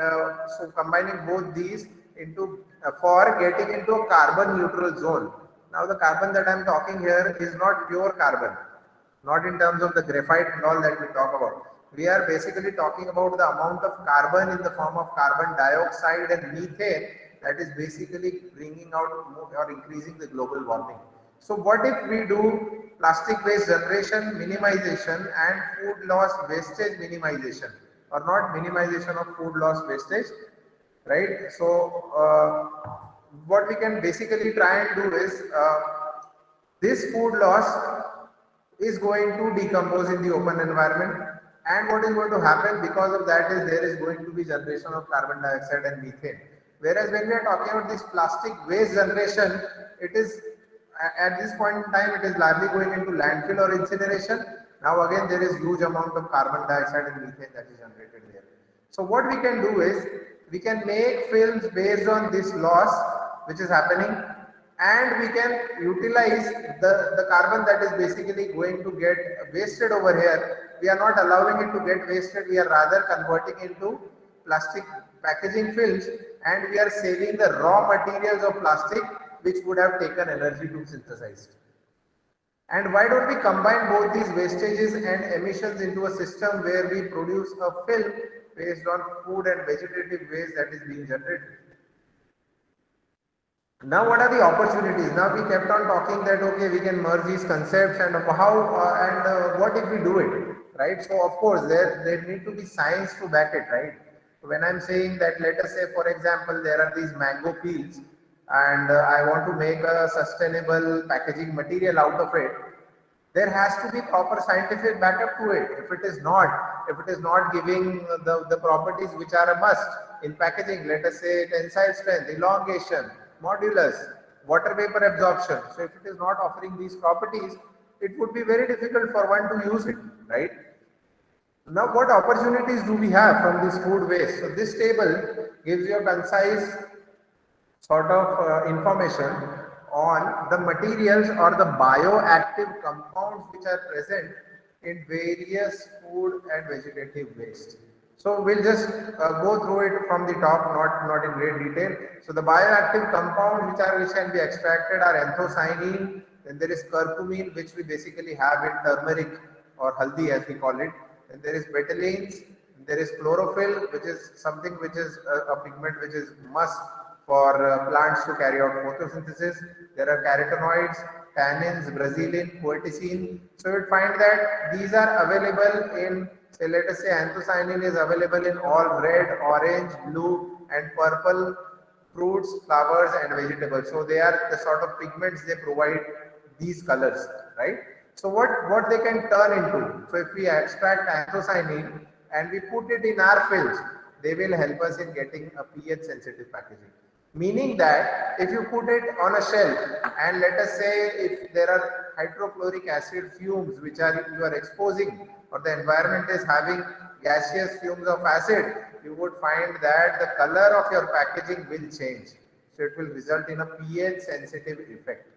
so combining both these into for getting into a carbon neutral zone. Now the carbon that I am talking here is not pure carbon, not in terms of the graphite and all that we talk about. We are basically talking about the amount of carbon in the form of carbon dioxide and methane that is basically bringing out or increasing the global warming. So what if we do plastic waste generation minimization and food loss wastage minimization, or not minimization of food loss wastage, right? So what we can basically try and do is this food loss is going to decompose in the open environment, and what is going to happen because of that is there is going to be generation of carbon dioxide and methane. Whereas when we are talking about this plastic waste generation, it is at this point in time it is largely going into landfill or incineration. Now again there is huge amount of carbon dioxide and methane that is generated here. So what we can do is we can make films based on this loss which is happening, and we can utilize the carbon that is basically going to get wasted over here. We are not allowing it to get wasted, we are rather converting into plastic packaging films, and we are saving the raw materials of plastic which would have taken energy to synthesize. And why don't we combine both these wastages and emissions into a system where we produce a film based on food and vegetative waste that is being generated? Now what are the opportunities? Now we kept on talking that okay, we can merge these concepts, and what if we do it, right? So of course there need to be science to back it, right? When I'm saying that, let us say for example there are these mango peels, and I want to make a sustainable packaging material out of it, there has to be proper scientific backup to it. If it is not giving the properties which are a must in packaging, let us say tensile strength, elongation, modulus, water vapor absorption. So if it is not offering these properties, it would be very difficult for one to use it, right? Now what opportunities do we have from this food waste? So this table gives you a concise sort of information on the materials or the bioactive compounds which are present in various food and vegetative waste. So we'll just go through it from the top, not in great detail. So the bioactive compounds which can be extracted are anthocyanin, then there is curcumin, which we basically have in turmeric or haldi as we call it. Then there is betalains, there is chlorophyll, which is something which is a pigment which is must for plants to carry out photosynthesis. There are carotenoids, tannins, brazilin, poeticin. So you would find that these are available in, say, let us say anthocyanin is available in all red, orange, blue and purple fruits, flowers and vegetables. So they are the sort of pigments they provide these colors, right? So what they can turn into. So if we extract anthocyanin and we put it in our films, they will help us in getting a pH sensitive packaging. Meaning that if you put it on a shelf and let us say if there are hydrochloric acid fumes which are you are exposing, or the environment is having gaseous fumes of acid, you would find that the color of your packaging will change. So it will result in a pH sensitive effect,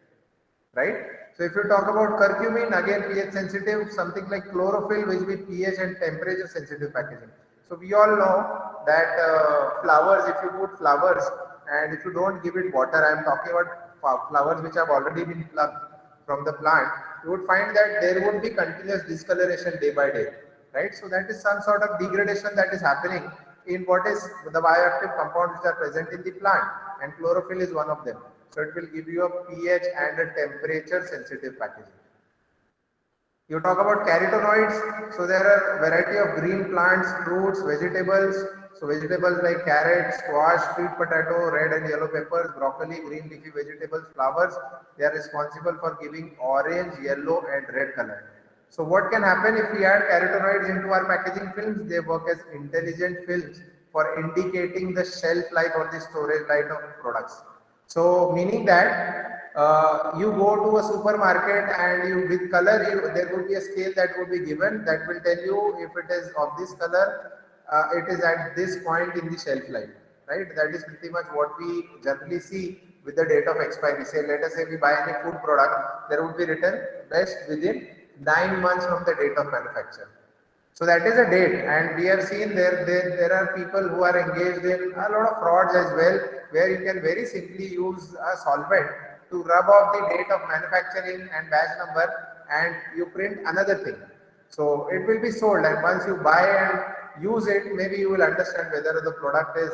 right? So if you talk about curcumin, again pH sensitive, something like chlorophyll which will be pH and temperature sensitive packaging. So we all know that flowers, if you put flowers and if you don't give it water, I am talking about flowers which have already been plucked from the plant, you would find that there would be continuous discoloration day by day, right? So that is some sort of degradation that is happening in what is the bioactive compounds which are present in the plant, and chlorophyll is one of them. So it will give you a pH and a temperature sensitive packaging. You talk about carotenoids, so there are variety of green plants, fruits, vegetables. So vegetables like carrots, squash, sweet potato, red and yellow peppers, broccoli, green leafy vegetables, flowers, they are responsible for giving orange, yellow and red color. So what can happen if we add carotenoids into our packaging films? They work as intelligent films for indicating the shelf life or the storage life of products. So meaning that you go to a supermarket and you with color, there would be a scale that would be given that will tell you if it is of this color, it is at this point in the shelf life, right? That is pretty much what we generally see with the date of expiry. Say, let us say we buy any food product, there would be written best within 9 months from the date of manufacture. So that is a date, and we have seen there are people who are engaged in a lot of frauds as well, where you can very simply use a solvent to rub off the date of manufacturing and batch number, and you print another thing. So it will be sold, and once you buy and use it, maybe you will understand whether the product is,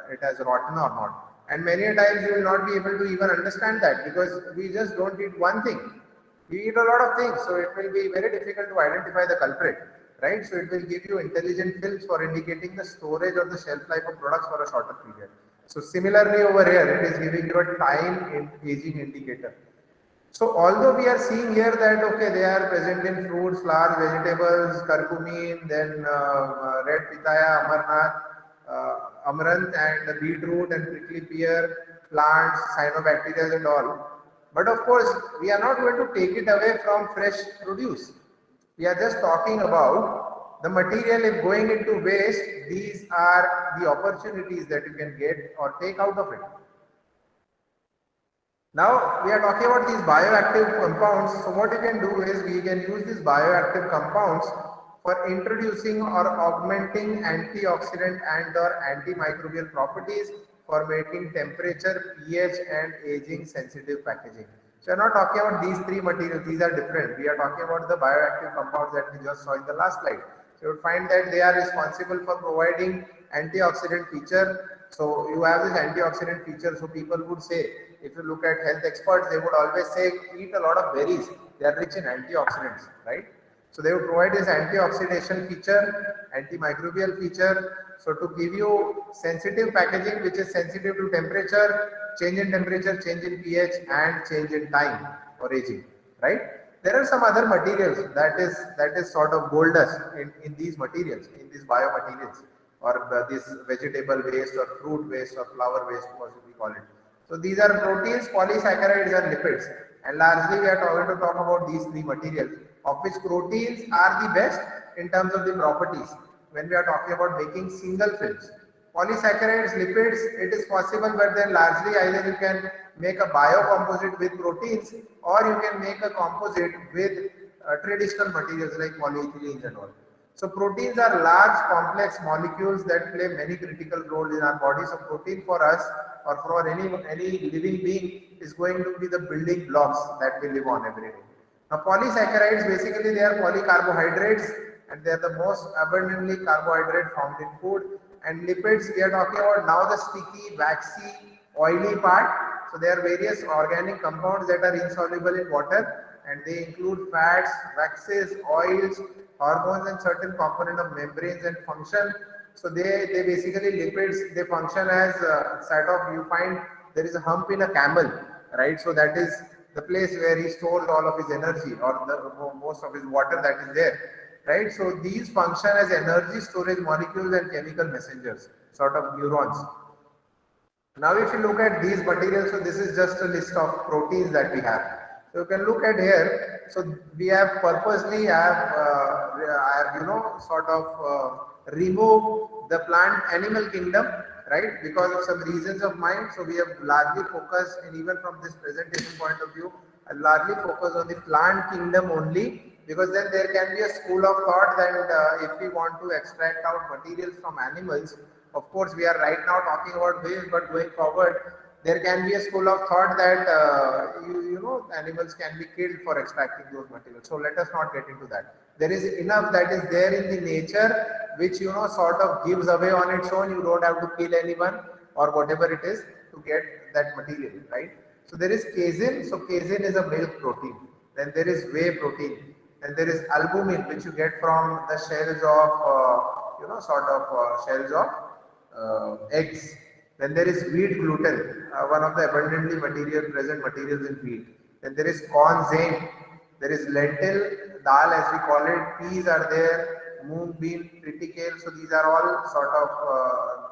it has rotten or not. And many times you will not be able to even understand that because we just don't eat one thing. We eat a lot of things, so it will be very difficult to identify the culprit, right? So it will give you intelligent films for indicating the storage or the shelf life of products for a shorter period. So similarly over here, it is giving you a time in aging indicator. So although we are seeing here that okay, they are present in fruits, flowers, vegetables, curcumin, then red pitaya, amarnath, amaranth and beetroot and prickly pear, plants, cyanobacteria and all. But of course, we are not going to take it away from fresh produce. We are just talking about the material if going into waste, these are the opportunities that you can get or take out of it. Now we are talking about these bioactive compounds. So what you can do is we can use these bioactive compounds for introducing or augmenting antioxidant and or antimicrobial properties for making temperature, pH and aging sensitive packaging. So we are not talking about these three materials, these are different. We are talking about the bioactive compounds that we just saw in the last slide. So you would find that they are responsible for providing antioxidant feature. So you have this antioxidant feature. So people would say, if you look at health experts, they would always say eat a lot of berries. They are rich in antioxidants, right? So they would provide this antioxidation feature, antimicrobial feature. So to give you sensitive packaging, which is sensitive to temperature, change in temperature, change in pH, and change in time or aging, right? There are some other materials that is sort of gold dust in these materials, in these biomaterials, or this vegetable waste or fruit waste or flower waste, what we call it. So these are proteins, polysaccharides and lipids, and largely we are going to talk about these three materials, of which proteins are the best in terms of the properties when we are talking about making single films. Polysaccharides, lipids, it is possible, but then largely either you can make a biocomposite with proteins or you can make a composite with traditional materials like polyethylenes and all. So proteins are large complex molecules that play many critical roles in our body. So protein for us or for any living being is going to be the building blocks that we live on every day. Now polysaccharides, basically they are polycarbohydrates and they are the most abundantly carbohydrate found in food. And lipids, we are talking about now the sticky, waxy, oily part. So there are various organic compounds that are insoluble in water, and they include fats, waxes, oils, hormones and certain component of membranes and function. So they basically lipids, they function as sort of, you find there is a hump in a camel, right? So that is the place where he stores all of his energy, or most of his water that is there, right? So these function as energy storage molecules and chemical messengers, sort of neurons. Now, if you look at these materials, so this is just a list of proteins that we have. So you can look at here. So we have purposely I have sort of removed the plant animal kingdom, right? Because of some reasons of mine. So we have largely focused, and even from this presentation point of view, I largely focus on the plant kingdom only, because then there can be a school of thought that if we want to extract out materials from animals, of course, we are right now talking about waste, but going forward, there can be a school of thought that animals can be killed for extracting those materials. So let us not get into that. There is enough that is there in the nature, which sort of gives away on its own. You don't have to kill anyone or whatever it is to get that material, right? So there is casein. So casein is a milk protein. Then there is whey protein. And there is albumin, which you get from the shells of shells of eggs. Then there is wheat gluten, one of the abundantly present materials in wheat. Then there is corn zein. There is lentil, dal as we call it. Peas are there, moong bean, triticale. So these are all sort of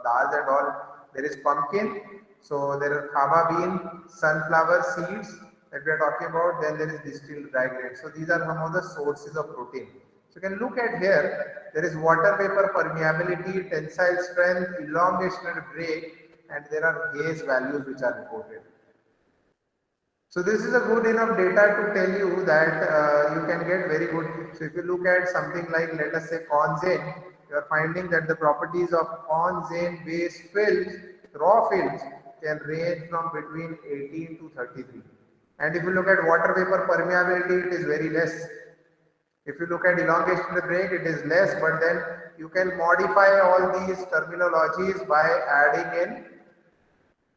dals and all. There is pumpkin. So there are fava bean, sunflower seeds that we are talking about. Then there is distilled dry grains. So these are some of the sources of protein. So you can look at here, there is water vapor permeability, tensile strength, elongation and break, and there are Gauge values which are reported. So this is a good enough data to tell you that you can get very good. So if you look at something like, let us say, corn zein, you are finding that the properties of corn zein based films, raw films, can range from between 18 to 33. And if you look at water vapor permeability, it is very less. If you look at elongation of the break, it is less, but then you can modify all these terminologies by adding in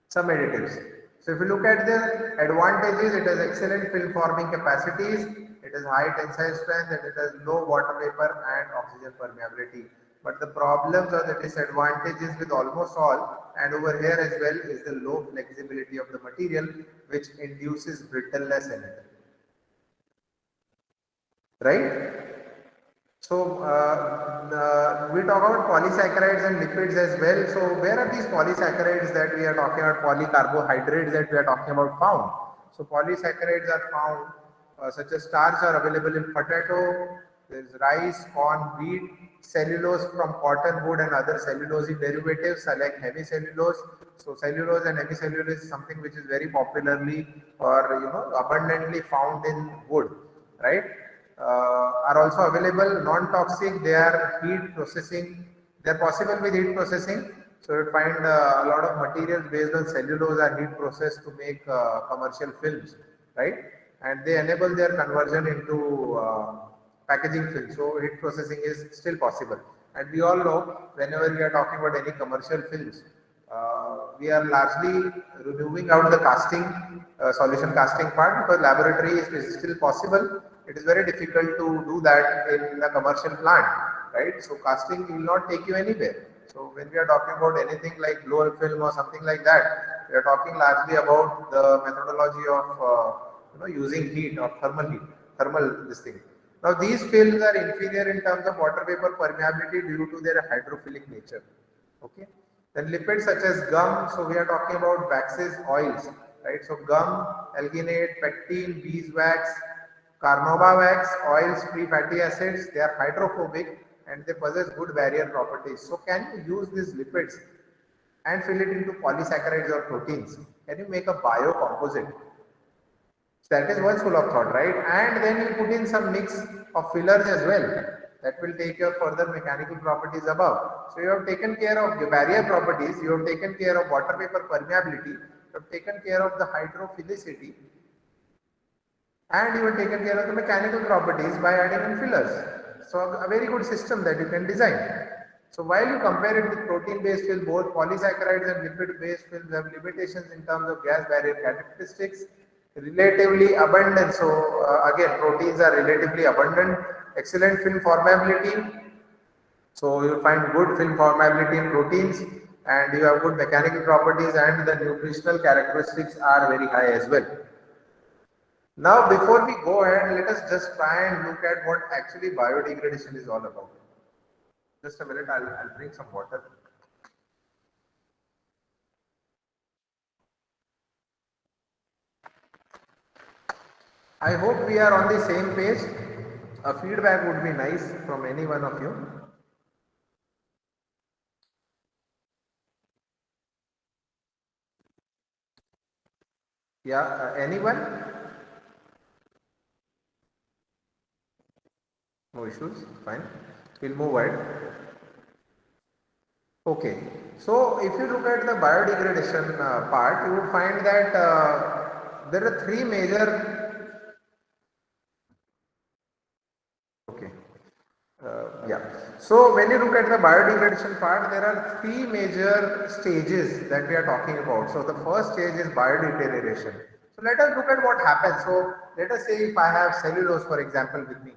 some additives. So if you look at the advantages, it has excellent film forming capacities, it has high tensile strength, and it has low water vapor and oxygen permeability. But the problems or the disadvantages with almost all, and over here as well, is the low flexibility of the material, which induces brittleness in it. Right? So we talk about polysaccharides and lipids as well. So where are these polysaccharides that we are talking about, polycarbohydrates that we are talking about found? So polysaccharides are found such as starch are available in potato, there is rice, corn, wheat, cellulose from cotton, wood and other cellulosic derivatives like hemicellulose. So cellulose and hemicellulose is something which is very popularly or abundantly found in wood, right? Are also available, non-toxic, they are heat processing, they are possible with heat processing. So you find a lot of materials based on cellulose are heat processed to make commercial films, right? And they enable their conversion into packaging film. So heat processing is still possible. And we all know whenever we are talking about any commercial films, we are largely removing out the casting, solution casting part, because laboratory is still possible. It is very difficult to do that in a commercial plant, right? So casting will not take you anywhere. So when we are talking about anything like blow film or something like that, we are talking largely about the methodology of using heat or thermal this thing. Now these films are inferior in terms of water vapor permeability due to their hydrophilic nature. Okay. Then lipids such as gum, so we are talking about waxes, oils, right? So gum, alginate, pectin, beeswax, carnauba wax, oils, free fatty acids, they are hydrophobic and they possess good barrier properties. So can you use these lipids and fill it into polysaccharides or proteins? Can you make a biocomposite? So that is one school of thought, right? And then you put in some mix of fillers as well. That will take your further mechanical properties above. So you have taken care of the barrier properties, you have taken care of water vapor permeability, you have taken care of the hydrophilicity, and you have taken care of the mechanical properties by adding in fillers. So a very good system that you can design. So while you compare it with protein-based film, both polysaccharides and lipid-based films have limitations in terms of gas barrier characteristics, relatively abundant. So again, proteins are relatively abundant, excellent film formability. So you find good film formability in proteins, and you have good mechanical properties, and the nutritional characteristics are very high as well. Now, before we go ahead, let us just try and look at what actually biodegradation is all about. Just a minute, I'll bring some water. I hope we are on the same page. A feedback would be nice from any one of you. Yeah, anyone? No issues, fine. We'll move ahead. Okay, so if you look at the biodegradation part, you would find that there are three major. Okay, yeah. So when you look at the biodegradation part, there are three major stages that we are talking about. So the first stage is biodeterioration. So let us look at what happens. So let us say if I have cellulose, for example, with me,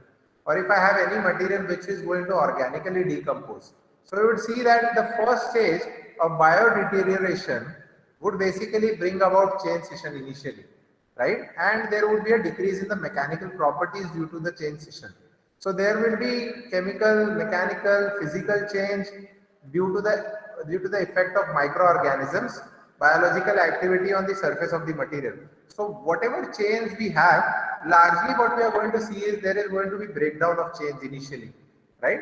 or if I have any material which is going to organically decompose. So you would see that the first stage of biodeterioration would basically bring about chain scission initially, right? And there would be a decrease in the mechanical properties due to the chain scission. So there will be chemical, mechanical, physical change due to the effect of microorganisms, biological activity on the surface of the material. So whatever chains we have, largely what we are going to see is there is going to be breakdown of chains initially, right?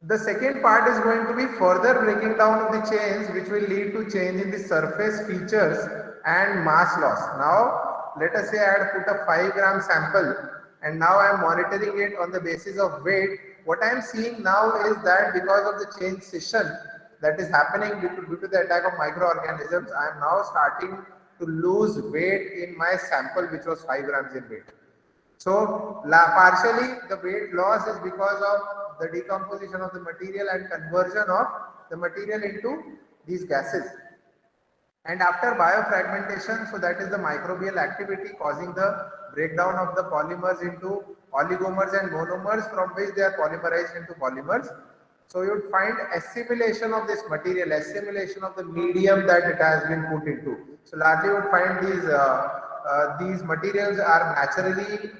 The second part is going to be further breaking down of the chains, which will lead to change in the surface features and mass loss. Now, let us say I had put a 5-gram sample and now I am monitoring it on the basis of weight. What I am seeing now is that because of the chain scission that is happening due to the attack of microorganisms, I am now starting to lose weight in my sample, which was 5 grams in weight. So partially the weight loss is because of the decomposition of the material and conversion of the material into these gases. And after biofragmentation, so that is the microbial activity causing the breakdown of the polymers into oligomers and monomers, from which they are polymerized into polymers. So you would find assimilation of this material, assimilation of the medium that it has been put into. So largely you would find these materials are naturally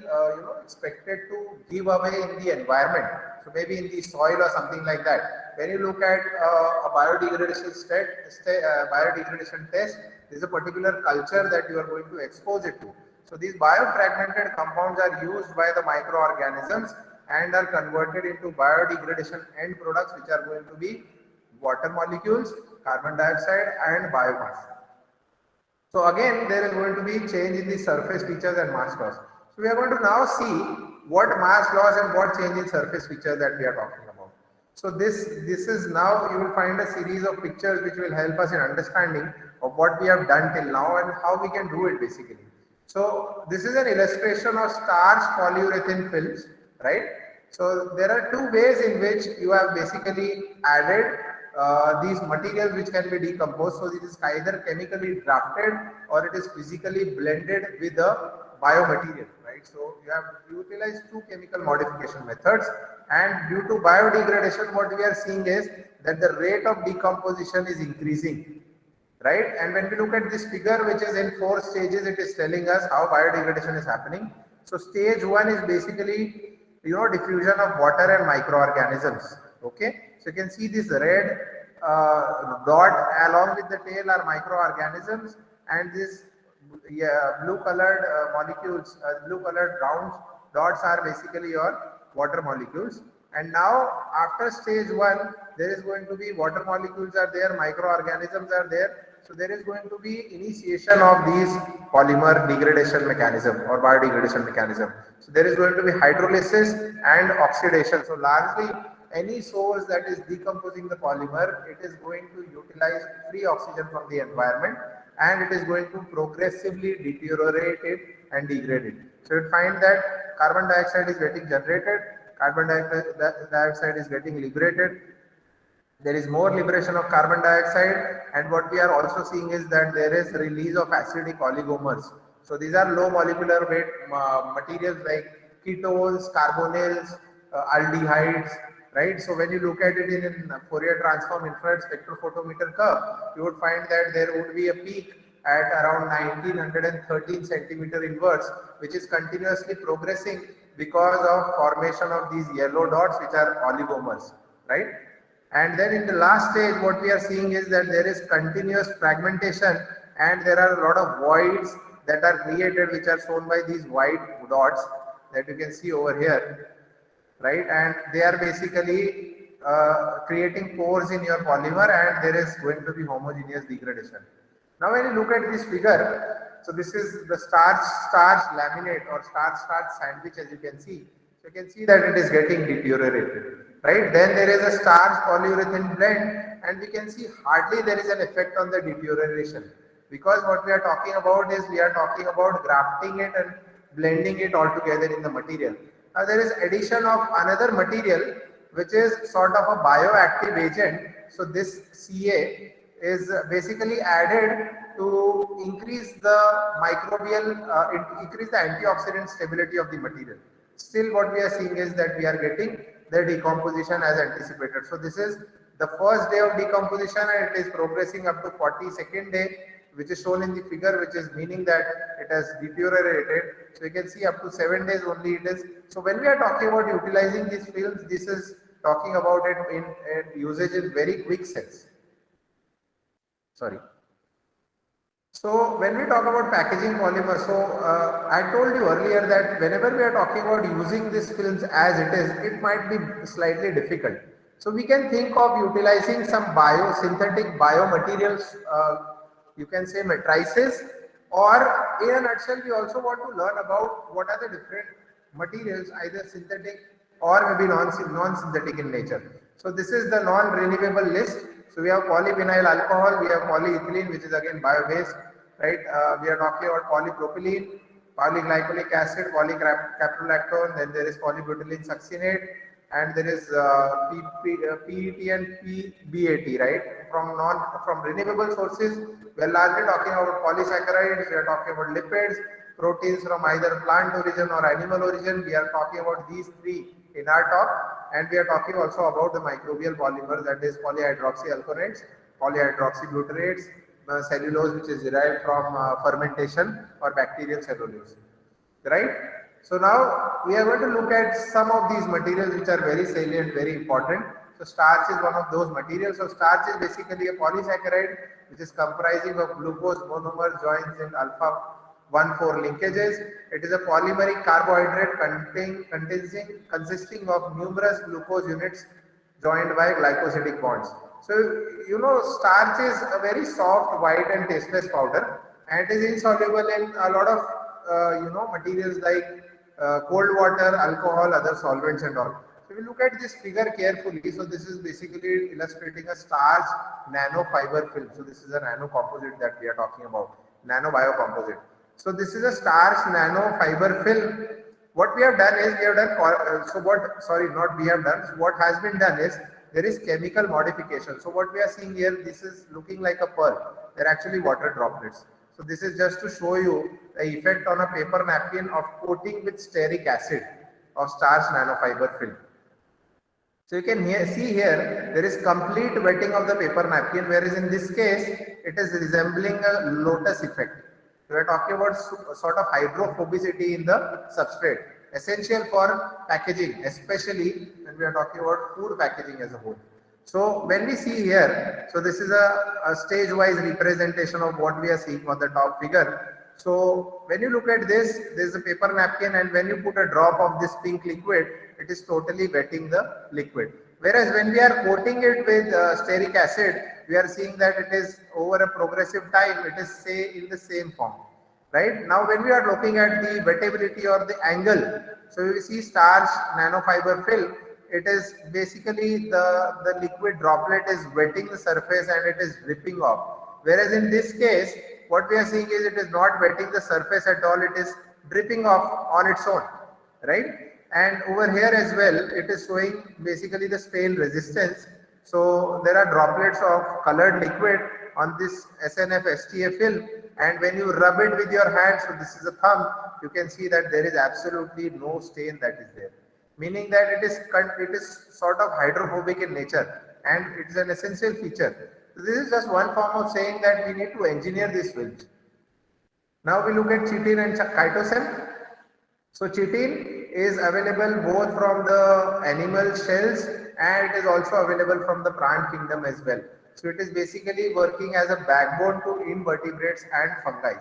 expected to give away in the environment. So maybe in the soil or something like that. When you look at a biodegradation test, there is a particular culture that you are going to expose it to. So these biofragmented compounds are used by the microorganisms and are converted into biodegradation end products, which are going to be water molecules, carbon dioxide and biomass. So again, there is going to be change in the surface features and mass loss. So we are going to now see what mass loss and what change in surface features that we are talking about. So this is now, you will find a series of pictures which will help us in understanding of what we have done till now and how we can do it basically. So this is an illustration of starch polyurethane films, right? So there are two ways in which you have basically added these materials which can be decomposed. So it is either chemically drafted or it is physically blended with a biomaterial, right? So you have utilized two chemical modification methods, and due to biodegradation, what we are seeing is that the rate of decomposition is increasing, right? And when we look at this figure, which is in 4 stages, it is telling us how biodegradation is happening. So stage 1 is basically diffusion of water and microorganisms. Okay, so you can see this red dot along with the tail are microorganisms, and this blue colored molecules, blue colored round dots are basically your water molecules. And now after stage 1, there is going to be water molecules are there, microorganisms are there. So there is going to be initiation of these polymer degradation mechanism or biodegradation mechanism. So there is going to be hydrolysis and oxidation. So largely any source that is decomposing the polymer, it is going to utilize free oxygen from the environment, and it is going to progressively deteriorate it and degrade it. So you find that carbon dioxide is getting generated, carbon dioxide is getting liberated. There is more liberation of carbon dioxide, and what we are also seeing is that there is release of acidic oligomers. So these are low molecular weight materials like ketones, carbonyls, aldehydes, right? So when you look at it in Fourier transform infrared spectrophotometer curve, you would find that there would be a peak at around 1913 centimeter inverse, which is continuously progressing because of formation of these yellow dots, which are oligomers, right? And then in the last stage, what we are seeing is that there is continuous fragmentation and there are a lot of voids that are created, which are shown by these white dots that you can see over here, right? And they are basically creating pores in your polymer, and there is going to be homogeneous degradation. Now when you look at this figure, so this is the starch laminate or starch sandwich, as you can see. So you can see that it is getting deteriorated, right? Then there is a starch polyurethane blend, and we can see hardly there is an effect on the deterioration, because what we are talking about is we are talking about grafting it and blending it all together in the material. Now there is addition of another material which is sort of a bioactive agent. So this Ca is basically added to increase the microbial, increase the antioxidant stability of the material. Still what we are seeing is that we are getting the decomposition as anticipated. So this is the first day of decomposition and it is progressing up to 42nd day, which is shown in the figure, which is meaning that it has deteriorated. So you can see up to 7 days only it is. So when we are talking about utilizing these films, this is talking about it in usage in very quick cells. Sorry. So when we talk about packaging polymer, so I told you earlier that whenever we are talking about using these films as it is, it might be slightly difficult. So we can think of utilizing some biosynthetic biomaterials, you can say matrices, or in a nutshell, we also want to learn about what are the different materials, either synthetic or maybe non-synthetic in nature. So this is the non-renewable list. So we have polyvinyl alcohol, we have polyethylene, which is again bio-based, right? We are talking about polypropylene, polyglycolic acid, polycaprolactone, then there is polybutylene succinate, and there is PET and PBAT, right? From renewable sources, we are largely talking about polysaccharides, we are talking about lipids, proteins from either plant origin or animal origin. We are talking about these three in our talk, and we are talking also about the microbial polymers, that is polyhydroxyalkanoates, polyhydroxybuterates, cellulose, which is derived from fermentation or bacterial cellulose, right? So now we are going to look at some of these materials which are very salient, very important. So starch is one of those materials. So starch is basically a polysaccharide which is comprising of glucose monomer joins in alpha 1,4 linkages. It is a polymeric carbohydrate consisting of numerous glucose units joined by glycosidic bonds. So you know, starch is a very soft, white and tasteless powder, and it is insoluble in a lot of materials like cold water, alcohol, other solvents and all. So we look at this figure carefully. So this is basically illustrating a starch nanofiber film. So this is a nano composite that we are talking about, nano biocomposite. So this is a starch nanofiber film. What we have done is what has been done is there is chemical modification. So what we are seeing here, this is looking like a pearl. They're actually water droplets. So this is just to show you the effect on a paper napkin of coating with stearic acid of starch nanofiber film. So you can see here, there is complete wetting of the paper napkin, whereas in this case, it is resembling a lotus effect. We are talking about sort of hydrophobicity in the substrate, essential for packaging, especially when we are talking about food packaging as a whole. So when we see here, so this is a stage-wise representation of what we are seeing on the top figure. So when you look at this, there is a paper napkin, and when you put a drop of this pink liquid, it is totally wetting the liquid. Whereas when we are coating it with stearic acid, we are seeing that it is over a progressive time, it is say in the same form, right? Now when we are looking at the wettability or the angle, so you see starch nanofiber film, it is basically the liquid droplet is wetting the surface and it is dripping off. Whereas in this case, what we are seeing is it is not wetting the surface at all, it is dripping off on its own, right? And over here as well, it is showing basically the stain resistance. So there are droplets of colored liquid on this SNF STA film, and when you rub it with your hand, so this is a thumb, you can see that there is absolutely no stain that is there. meaning that it is sort of hydrophobic in nature and it is an essential feature. So this is just one form of saying that we need to engineer these films. Now we look at chitin and chitosan. So chitin is available both from the animal shells and it is also available from the plant kingdom as well. So it is basically working as a backbone to invertebrates and fungi,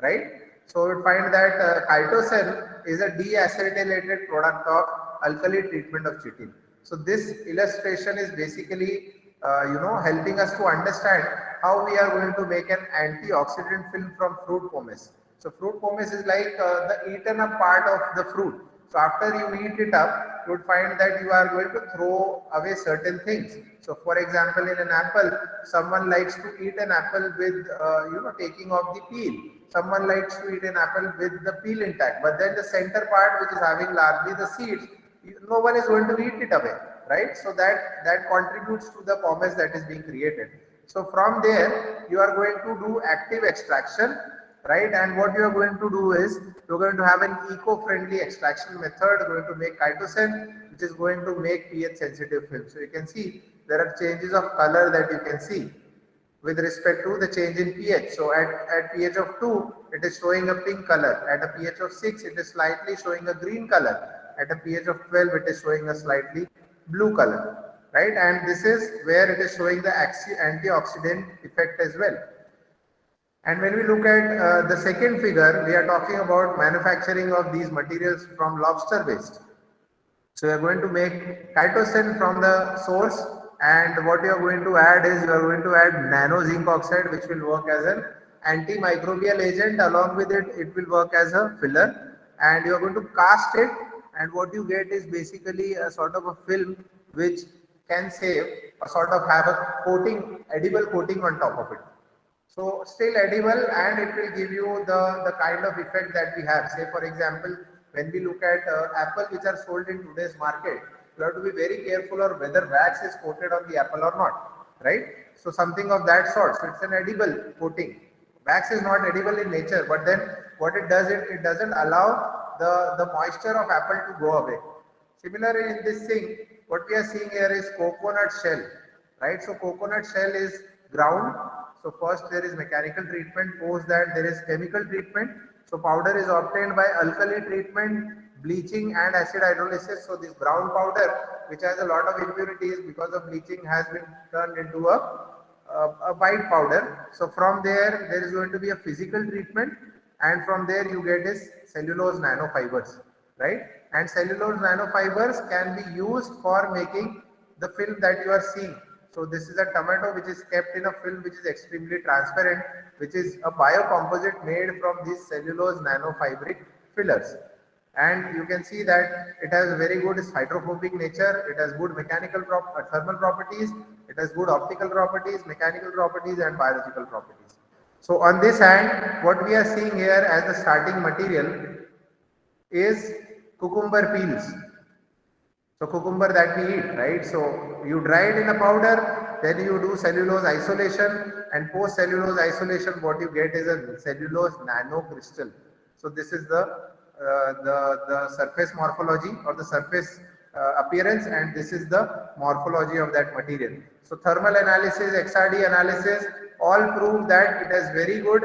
right? So we find that chitosan is a deacetylated product of alkali treatment of chitin. So this illustration is basically helping us to understand how we are going to make an antioxidant film from fruit pomace. So fruit pomace is like the eaten up part of the fruit. So after you eat it up, you would find that you are going to throw away certain things. So for example, in an apple, someone likes to eat an apple with taking off the peel. Someone likes to eat an apple with the peel intact, but then the center part, which is having largely the seeds, no one is going to eat it away, right? So that contributes to the pomace that is being created. So from there you are going to do active extraction, right? And what you are going to do is you are going to have an eco-friendly extraction method going to make chitosan, which is going to make pH sensitive film. So you can see there are changes of color that you can see with respect to the change in pH. So at pH of 2, it is showing a pink color. At a pH of 6, it is slightly showing a green color. At a pH of 12, it is showing a slightly blue color, right? And this is where it is showing the antioxidant effect as well. And when we look at the second figure, we are talking about manufacturing of these materials from lobster waste. So you are going to make chitosan from the source, and what you are going to add is you are going to add nano zinc oxide, which will work as an antimicrobial agent. Along with it, it will work as a filler, and you are going to cast it, and what you get is basically a sort of a film which can save or sort of have a coating, edible coating on top of it. So still edible, and it will give you the kind of effect that we have. Say for example, when we look at apple which are sold in today's market, you have to be very careful of whether wax is coated on the apple or not, right? So something of that sort. So it's an edible coating. Wax is not edible in nature, but then what it does, it doesn't allow the moisture of apple to go away. Similarly, in this thing, what we are seeing here is coconut shell, right? So coconut shell is ground. So first there is mechanical treatment, post that there is chemical treatment. So powder is obtained by alkali treatment, bleaching and acid hydrolysis. So this brown powder, which has a lot of impurities because of bleaching, has been turned into a white powder. So from there is going to be a physical treatment, and from there you get is cellulose nanofibers, right? And cellulose nanofibers can be used for making the film that you are seeing. So this is a tomato which is kept in a film which is extremely transparent, which is a biocomposite made from these cellulose nanofibric fillers. And you can see that it has very good hydrophobic nature, it has good thermal properties, it has good optical properties, mechanical properties and biological properties. So on this hand, what we are seeing here as the starting material is cucumber peels. So cucumber that we eat, right? So you dry it in a powder, then you do cellulose isolation, and post cellulose isolation, what you get is a cellulose nanocrystal. So this is the surface morphology or the surface appearance, and this is the morphology of that material. So thermal analysis, XRD analysis, all prove that it has very good.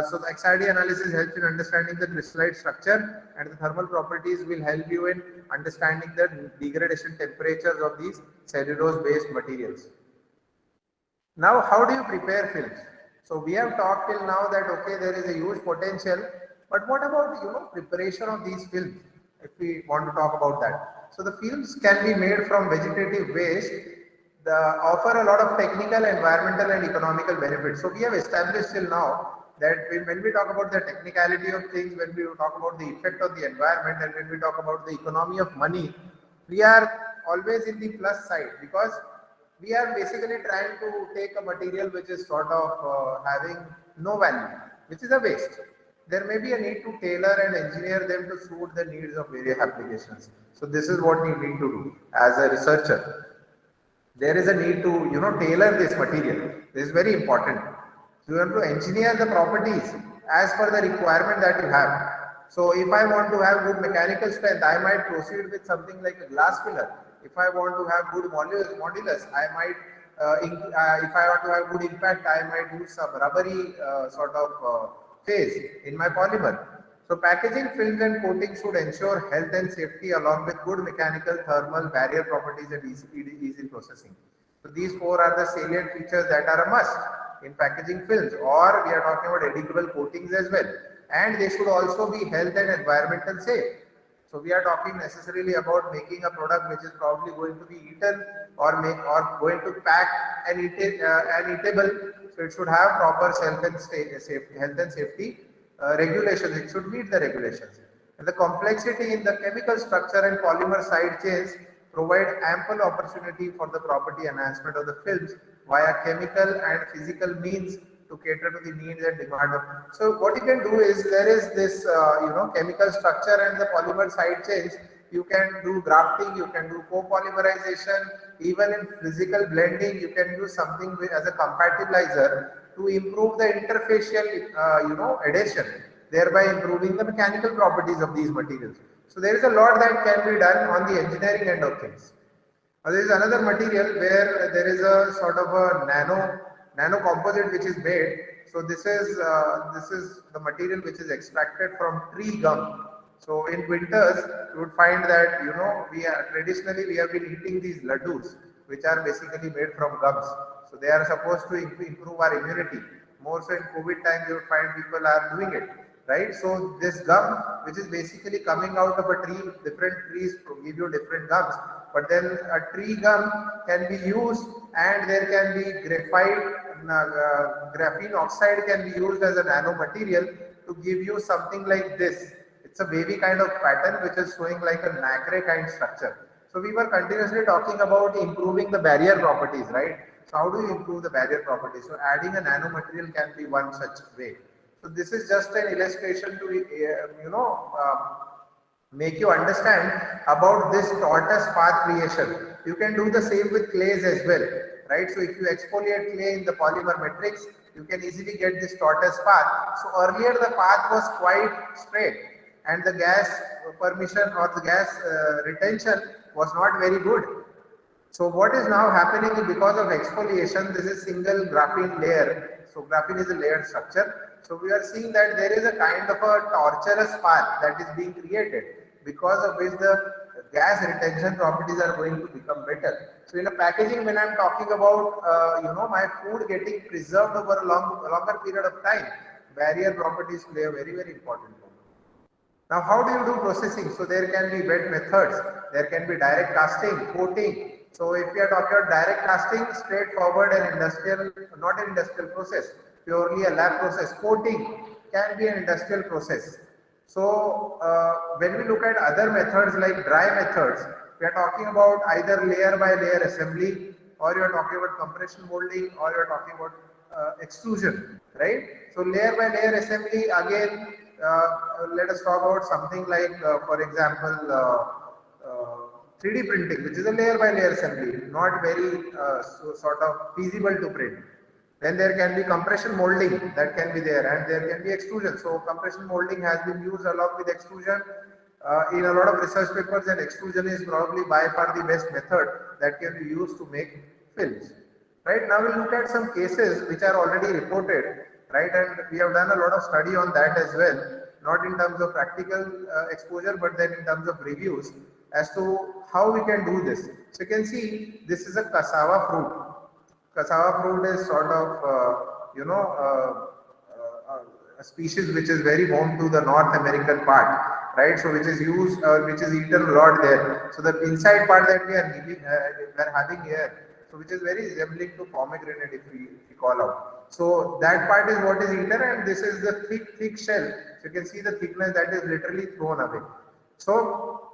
So the XRD analysis helps in understanding the crystallite structure, and the thermal properties will help you in understanding the degradation temperatures of these cellulose based materials. Now, how do you prepare films? So we have talked till now that okay, there is a huge potential, but what about preparation of these films? If we want to talk about that, so the films can be made from vegetative waste. Offer a lot of technical, environmental, and economical benefits. So we have established till now that when we talk about the technicality of things, when we talk about the effect on the environment, and when we talk about the economy of money, we are always in the plus side, because we are basically trying to take a material which is sort of having no value, which is a waste. There may be a need to tailor and engineer them to suit the needs of various applications. So this is what we need to do as a researcher. There is a need to tailor this material. This is very important. So you have to engineer the properties as per the requirement that you have. So if I want to have good mechanical strength, I might proceed with something like a glass filler. If I want to have good modulus, I might, if I want to have good impact, I might use some rubbery sort of phase in my polymer. So packaging films and coatings should ensure health and safety along with good mechanical, thermal, barrier properties and easy processing. So these four are the salient features that are a must in packaging films, or we are talking about edible coatings as well. And they should also be health and environmental safe. So we are talking necessarily about making a product which is probably going to be eaten or going to pack and eatable. So it should have proper health and safety regulations. It should meet the regulations. And the complexity in the chemical structure and polymer side chains provide ample opportunity for the property enhancement of the films via chemical and physical means to cater to the needs and demand of. So what you can do is, there is this chemical structure and the polymer side chains. You can do grafting, you can do copolymerization, even in physical blending you can use something as a compatibilizer to improve the interfacial adhesion, thereby improving the mechanical properties of these materials. So there is a lot that can be done on the engineering end of things. There is another material where there is a sort of a nano composite which is made. So this is the material which is extracted from tree gum. So in winters you would find that traditionally we have been eating these laddus, which are basically made from gums. So they are supposed to improve our immunity. More so in COVID times you would find people are doing it, right? So this gum, which is basically coming out of a tree, different trees give you different gums, but then a tree gum can be used, and there can be graphene oxide can be used as a nano material to give you something like this. It's a wavy kind of pattern which is showing like a nacre kind structure. So we were continuously talking about improving the barrier properties, right? So how do you improve the barrier properties? So adding a nano material can be one such way. So this is just an illustration to make you understand about this tortoise path creation. You can do the same with clays as well, right? So if you exfoliate clay in the polymer matrix, you can easily get this tortoise path. So earlier the path was quite straight, and the gas permission or the gas retention was not very good. So what is now happening is, because of exfoliation, this is single graphene layer. So graphene is a layered structure. So we are seeing that there is a kind of a tortuous path that is being created, because of which the gas retention properties are going to become better. So in a packaging, when I am talking about my food getting preserved over a longer period of time, barrier properties play a very, very important role. Now, how do you do processing? So there can be wet methods, there can be direct casting, coating. So if we are talking about direct casting, straightforward and industrial, not an industrial process, purely a lab process. Coating can be an industrial process. So when we look at other methods like dry methods, we are talking about either layer by layer assembly, or you are talking about compression molding, or you are talking about extrusion, right? So layer by layer assembly, again, let us talk about something like, for example, 3D printing, which is a layer by layer assembly, not very sort of feasible to print. Then there can be compression molding that can be there, and there can be extrusion. So compression molding has been used along with extrusion in a lot of research papers, and extrusion is probably by far the best method that can be used to make films. Right, now we'll look at some cases which are already reported, right, and we have done a lot of study on that as well, not in terms of practical exposure, but then in terms of reviews as to how we can do this. So you can see this is a cassava fruit. Cassava fruit is sort of a species which is very home to the North American part, right? So which is used, which is eaten a lot there. So the inside part that we are having here, so which is very resembling to pomegranate if we call out. So that part is what is eaten, and this is the thick shell. So you can see the thickness that is literally thrown away. So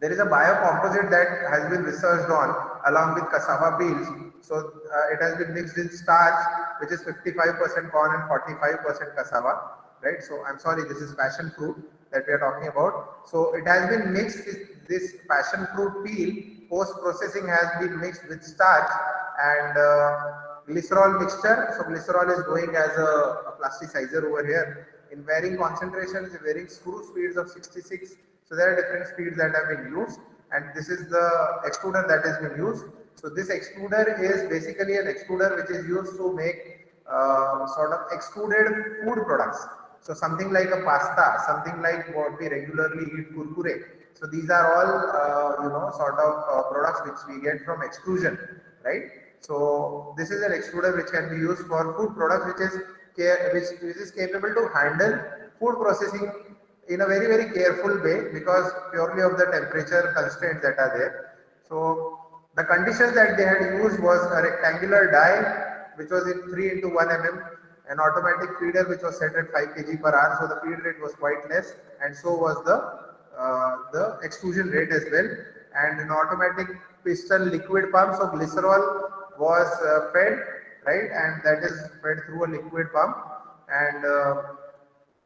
there is a biocomposite that has been researched on along with cassava peels. So it has been mixed in starch, which is 55% corn and 45% cassava, right? So I'm sorry, this is passion fruit that we are talking about. So it has been mixed with this passion fruit peel. Post processing has been mixed with starch and glycerol mixture. So glycerol is going as a plasticizer over here in varying concentrations, varying screw speeds of 66. So there are different speeds that have been used, and this is the extruder that has been used. So this extruder is basically an extruder which is used to make sort of extruded food products. So something like a pasta, something like what we regularly eat, kurkure. So these are all sort of products which we get from extrusion, right? So this is an extruder which can be used for food products, which is capable to handle food processing in a very careful way, because purely of the temperature constraints that are there. So the conditions that they had used was a rectangular die which was in 3 into 1 mm, an automatic feeder which was set at 5 kg per hour, so the feed rate was quite less, and so was the extrusion rate as well, and an automatic piston liquid pump. So glycerol was fed, right, and that is fed through a liquid pump, and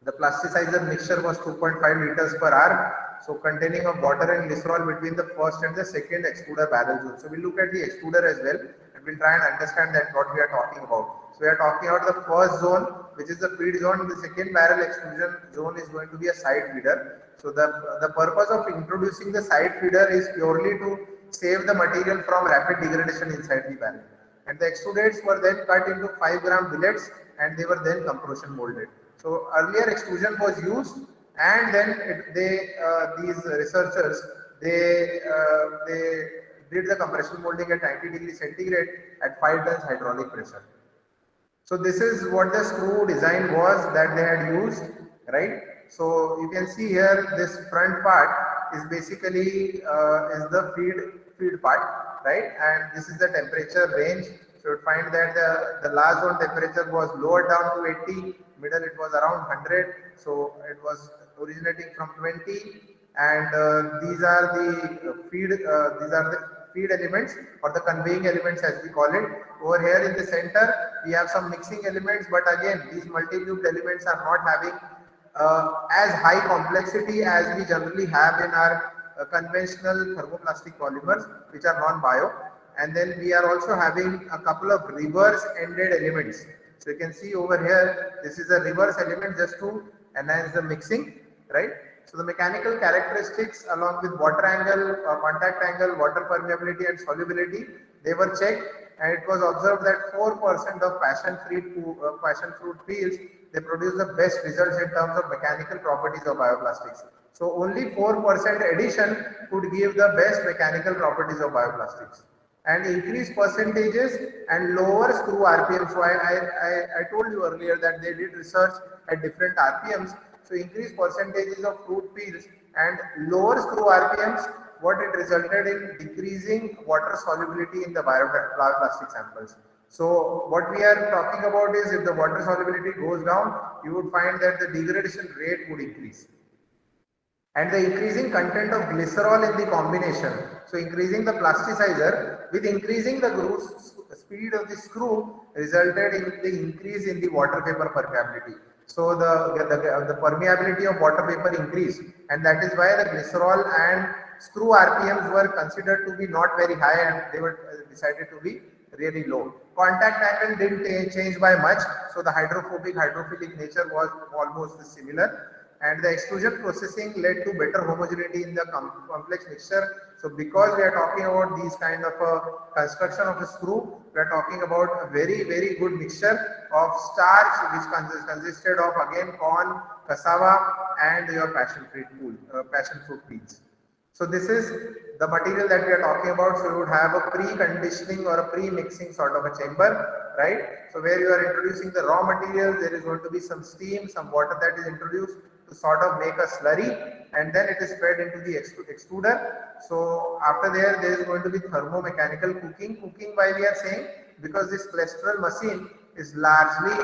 the plasticizer mixture was 2.5 liters per hour, so containing of water and glycerol between the first and the second extruder barrel zone. So we look at the extruder as well, and we'll try and understand that what we are talking about. So we are talking about the first zone, which is the feed zone. The second barrel extrusion zone is going to be a side feeder. So the purpose of introducing the side feeder is purely to save the material from rapid degradation inside the barrel. And the extrudeds were then cut into 5-gram billets, and they were then compression molded. So earlier extrusion was used, and then these researchers they did the compression molding at 90 degrees centigrade at 5 tons hydraulic pressure. So this is what the screw design was that they had used, right? So you can see here this front part is basically is the feed part, right? And this is the temperature range. So you find that the last zone temperature was lowered down to 80, middle it was around 100. So it was originating from 20, and these are the feed elements, or the conveying elements as we call it. Over here in the center we have some mixing elements, but again these multi-lubed elements are not having as high complexity as we generally have in our conventional thermoplastic polymers, which are non-bio. And then we are also having a couple of reverse ended elements. So you can see over here, this is a reverse element just to enhance the mixing, right? So the mechanical characteristics along with water angle, contact angle, water permeability and solubility, they were checked, and it was observed that 4% of passion fruit peels, they produce the best results in terms of mechanical properties of bioplastics. So only 4% addition could give the best mechanical properties of bioplastics. And increased percentages and lower screw RPM. So I told you earlier that they did research at different RPMs. So increased percentages of fruit peels and lower screw RPMs, what it resulted in decreasing water solubility in the bioplastic samples. So what we are talking about is, if the water solubility goes down, you would find that the degradation rate would increase. And the increasing content of glycerol in the combination, so increasing the plasticizer with increasing the speed of the screw, resulted in the increase in the water vapor permeability. So the permeability of water vapor increased, and that is why the glycerol and screw RPMs were considered to be not very high, and they were decided to be really low. Contact angle didn't change by much, so the hydrophilic nature was almost similar. And the extrusion processing led to better homogeneity in the complex mixture. So because we are talking about these kind of a construction of a screw, we are talking about a very good mixture of starch, which consisted of again corn, cassava, and your passion fruit peels. So this is the material that we are talking about. So you would have a pre-conditioning or a pre-mixing sort of a chamber, right? So where you are introducing the raw material, there is going to be some steam, some water that is introduced to sort of make a slurry, and then it is fed into the extruder. So after there is going to be thermomechanical cooking. Cooking, why we are saying? Because this cholesterol machine is largely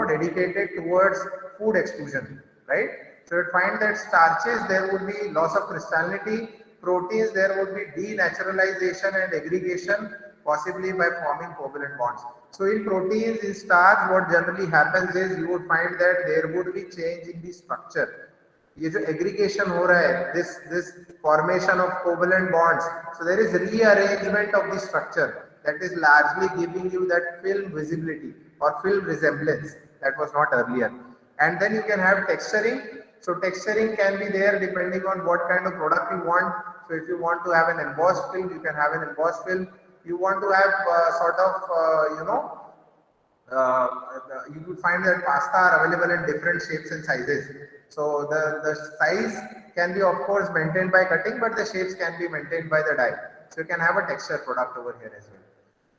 dedicated towards food extrusion, right? So you find that starches, there would be loss of crystallinity, proteins, there would be denaturalization and aggregation, possibly by forming covalent bonds. So in proteins, in starch, what generally happens is you would find that there would be change in the structure. ये जो aggregation हो रहा है, this formation of covalent bonds, so there is rearrangement of the structure that is largely giving you that film visibility or film resemblance that was not earlier. And then you can have texturing. So texturing can be there depending on what kind of product you want. So if you want to have an embossed film, you can have an embossed film. You want to have sort of, uh, you will find that pasta are available in different shapes and sizes. So the size can be of course maintained by cutting, but the shapes can be maintained by the die. So you can have a texture product over here as well.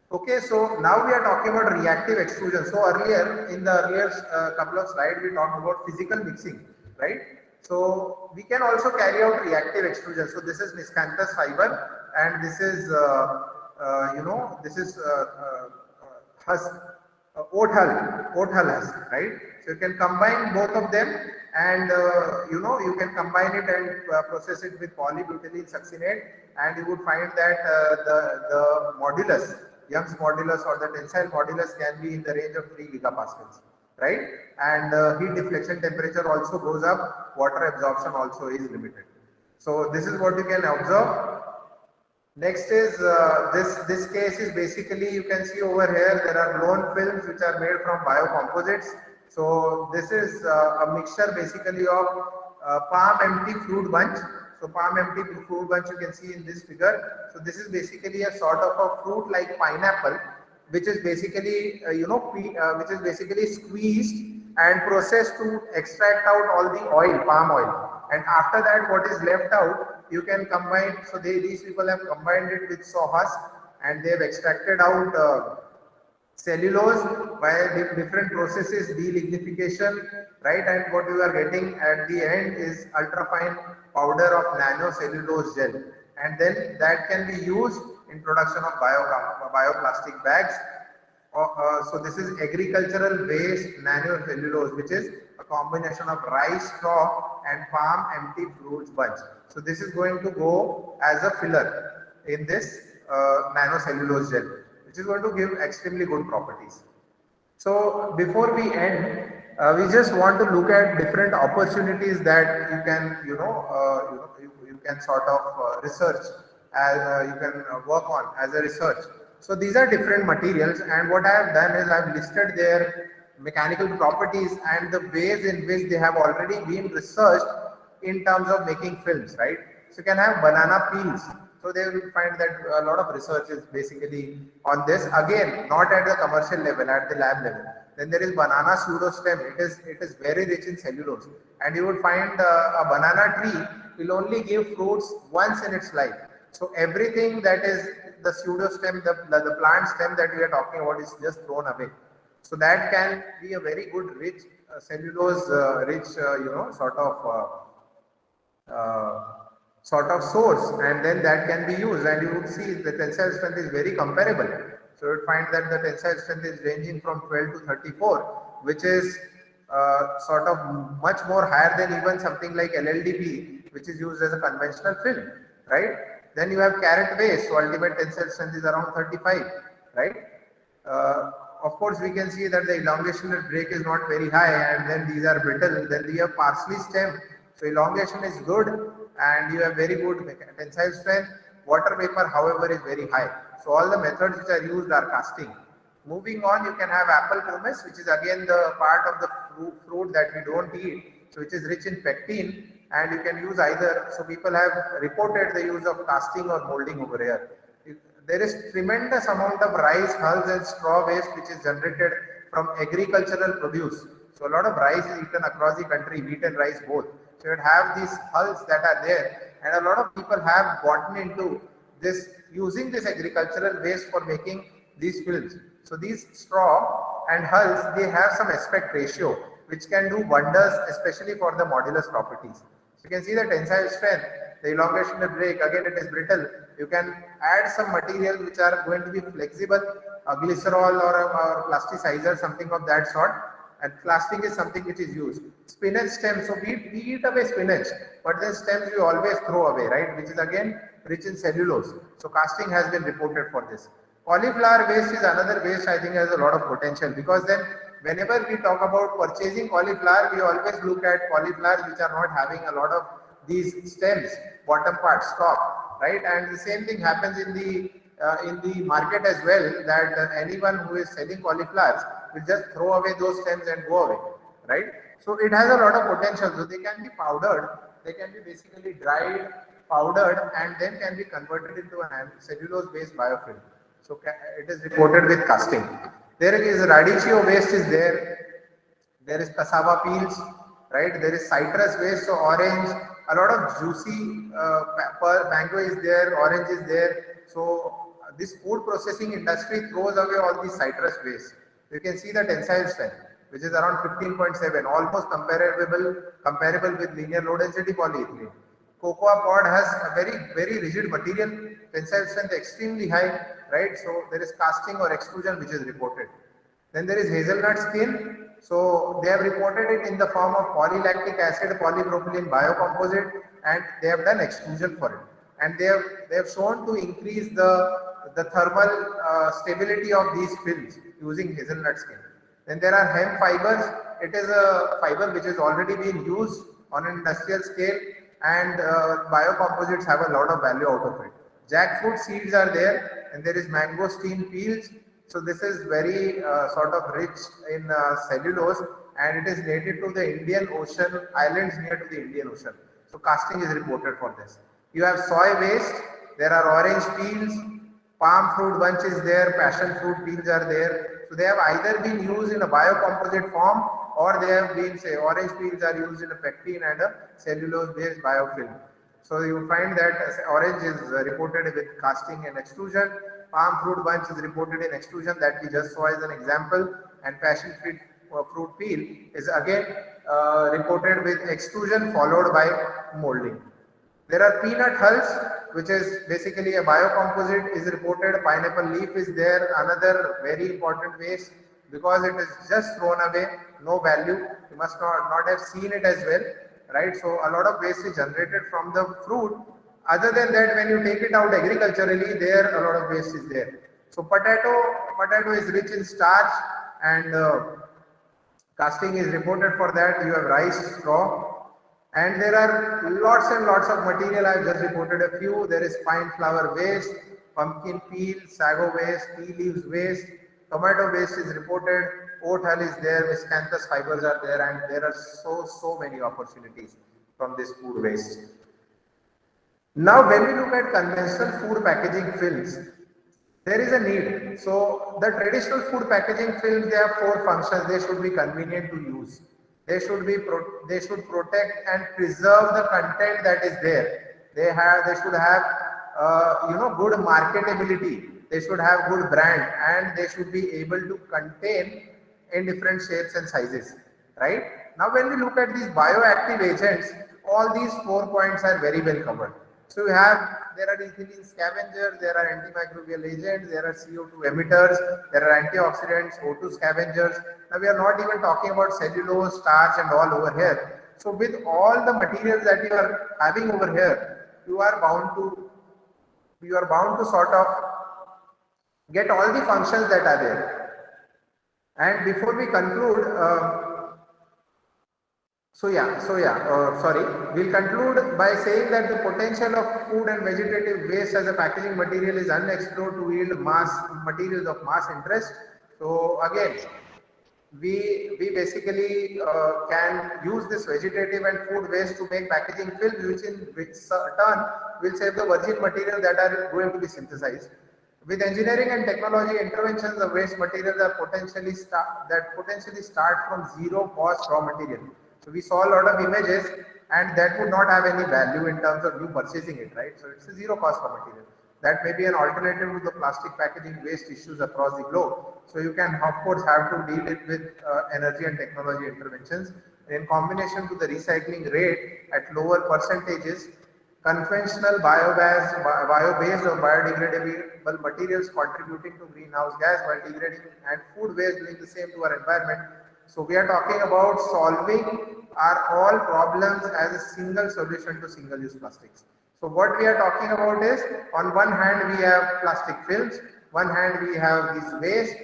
Okay, so now we are talking about reactive extrusion. So earlier, in the earlier couple of slides, we talked about physical mixing, right? So we can also carry out reactive extrusion. So this is miscanthus fiber, and this is, this is husk, oat hull husk, right? So you can combine both of them, and you can combine it and process it with polybutylene succinate, and you would find that the modulus, Young's modulus or the tensile modulus, can be in the range of 3 gigapascals, right? And heat deflection temperature also goes up, water absorption also is limited. So this is what you can observe. Next is this case is basically, you can see over here there are blown films which are made from biocomposites. So this is a mixture basically of palm empty fruit bunch. So palm empty fruit bunch you can see in this figure. So this is basically a sort of a fruit like pineapple, which is basically which is basically squeezed and processed to extract out all the oil, palm oil. And after that, what is left out, you can combine. So these people have combined it with sawhusk, and they have extracted out cellulose by different processes, delignification, right? And what you are getting at the end is ultrafine powder of nanocellulose gel, and then that can be used in production of bioplastic bags. So this is agricultural waste nanocellulose, which is a combination of rice straw and palm empty fruits bunch. So this is going to go as a filler in this nanocellulose gel, which is going to give extremely good properties. So before we end, we just want to look at different opportunities that you can, you can sort of research as you can work on as a research. So these are different materials, and what I have done is I have listed their mechanical properties and the ways in which they have already been researched in terms of making films, right? So you can have banana peels. So they will find that a lot of research is basically on this. Again, not at the commercial level, at the lab level. Then there is banana pseudostem. It is very rich in cellulose, and you would find a banana tree will only give fruits once in its life. So everything that is the pseudostem, the plant stem that we are talking about, is just thrown away. So that can be a very good rich cellulose rich sort of source, and then that can be used, and you would see the tensile strength is very comparable. So you would find that the tensile strength is ranging from 12 to 34, which is sort of much more higher than even something like LLDP, which is used as a conventional film, right? Then you have carrot waste, so ultimate tensile strength is around 35, right? Of course, we can see that the elongation at break is not very high, and then these are brittle. Then we have parsley stem, so elongation is good, and you have very good tensile strength. Water vapor, however, is very high. So all the methods which are used are casting. Moving on, you can have apple pomace, which is again the part of the fruit that we don't eat, so which is rich in pectin, and you can use either. So people have reported the use of casting or molding over here. There is tremendous amount of rice hulls and straw waste which is generated from agricultural produce. So a lot of rice is eaten across the country, wheat and rice both. So you have these hulls that are there, and a lot of people have gotten into this, using this agricultural waste for making these films. So these straw and hulls, they have some aspect ratio which can do wonders, especially for the modulus properties. So you can see the tensile strength, the elongation of break, again it is brittle. You can add some material which are going to be flexible, a glycerol or a plasticizer, something of that sort. And plastic is something which is used. Spinach stems, so we eat away spinach, but then stems we always throw away, right? Which is again rich in cellulose. So casting has been reported for this. Cauliflower waste is another waste I think has a lot of potential, because then whenever we talk about purchasing cauliflower, we always look at cauliflowers which are not having a lot of these stems, bottom part, stalk, right? And the same thing happens in the market as well, that anyone who is selling cauliflowers will just throw away those stems and go away, right? So it has a lot of potential. So they can be powdered, they can be basically dried, powdered, and then can be converted into an cellulose-based biofilm. So it is reported with casting. There is radicchio waste is there is cassava peels, right? There is citrus waste, so orange, a lot of juicy mango is there, orange is there. So this food processing industry throws away all these citrus waste. You can see the tensile strength, which is around 15.7, almost comparable with linear low density polyethylene. Cocoa pod has a very rigid material, tensile strength extremely high, right? So there is casting or extrusion which is reported. Then there is hazelnut skin. So they have reported it in the form of polylactic acid polypropylene biocomposite, and they have done extrusion for it. And they have shown to increase the thermal stability of these films using hazelnut skin. Then there are hemp fibers. It is a fiber which is already being used on an industrial scale, and biocomposites have a lot of value out of it. Jackfruit seeds are there, and there is mangosteen peels. So this is very sort of rich in cellulose, and it is native to the Indian Ocean, islands near to the Indian Ocean. So casting is reported for this. You have soy waste, there are orange peels, palm fruit bunch is there, passion fruit peels are there. So they have either been used in a biocomposite form, or they have been, say, orange peels are used in a pectin and a cellulose based biofilm. So you find that orange is reported with casting and extrusion, palm fruit bunch is reported in extrusion that we just saw as an example, and passion fruit peel is again reported with extrusion followed by molding. There are peanut hulls, which is basically a biocomposite is reported. Pineapple leaf is there, another very important waste, because it is just thrown away, no value. You must not have seen it as well, right? So a lot of waste is generated from the fruit. Other than that, when you take it out agriculturally, there a lot of waste is there. So potato is rich in starch, and casting is reported for that. You have rice straw. And there are lots and lots of material. I have just reported a few. There is pine flower waste, pumpkin peel, sago waste, tea leaves waste, tomato waste is reported, oat hull is there, miscanthus fibers are there, and there are so many opportunities from this food waste. Now, when we look at conventional food packaging films, there is a need. So the traditional food packaging films, they have four functions. They should be convenient to use. They should protect and preserve the content that is there. They should have good marketability. They should have good brand, and they should be able to contain in different shapes and sizes. Right now, when we look at these bioactive agents, all these 4 points are very well covered. So there are ethylene scavengers, there are antimicrobial agents, there are CO2 emitters, there are antioxidants, O2 scavengers. Now we are not even talking about cellulose, starch and all over here. So with all the materials that you are having over here, you are bound to sort of get all the functions that are there. And before we conclude, we'll conclude by saying that the potential of food and vegetative waste as a packaging material is unexplored to yield materials of mass interest. So again, we basically can use this vegetative and food waste to make packaging films, which in turn will save the virgin material that are going to be synthesized. With engineering and technology interventions, the waste materials are potentially start from zero cost raw material. So we saw a lot of images, and that would not have any value in terms of you purchasing it, right? So it's a zero cost raw material. That may be an alternative to the plastic packaging waste issues across the globe. So you can, of course, have to deal it with energy and technology interventions in combination with the recycling rate at lower percentages. Conventional bio-based or biodegradable materials contributing to greenhouse gas while degrading, and food waste doing the same to our environment. So we are talking about solving our all problems as a single solution to single-use plastics. So what we are talking about is, on one hand we have plastic films, one hand we have this waste.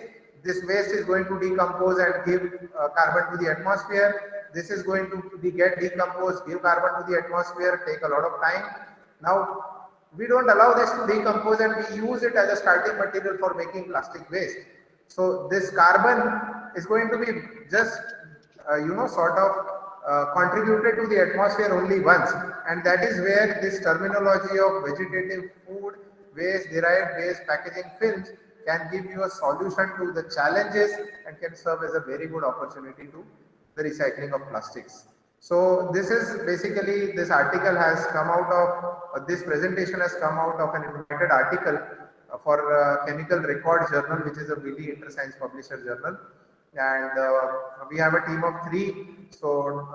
This waste is going to decompose and give carbon to the atmosphere. This is going to get decomposed, give carbon to the atmosphere, take a lot of time. Now, we don't allow this to decompose, and we use it as a starting material for making plastic waste. So this carbon is going to be just sort of contributed to the atmosphere only once, and that is where this terminology of vegetative food waste, derived waste, packaging films can give you a solution to the challenges and can serve as a very good opportunity to the recycling of plastics. So this is basically, this article has come out of, this presentation has come out of an invited article for Chemical Record Journal, which is a really inter-science publisher journal. And we have a team of 3. So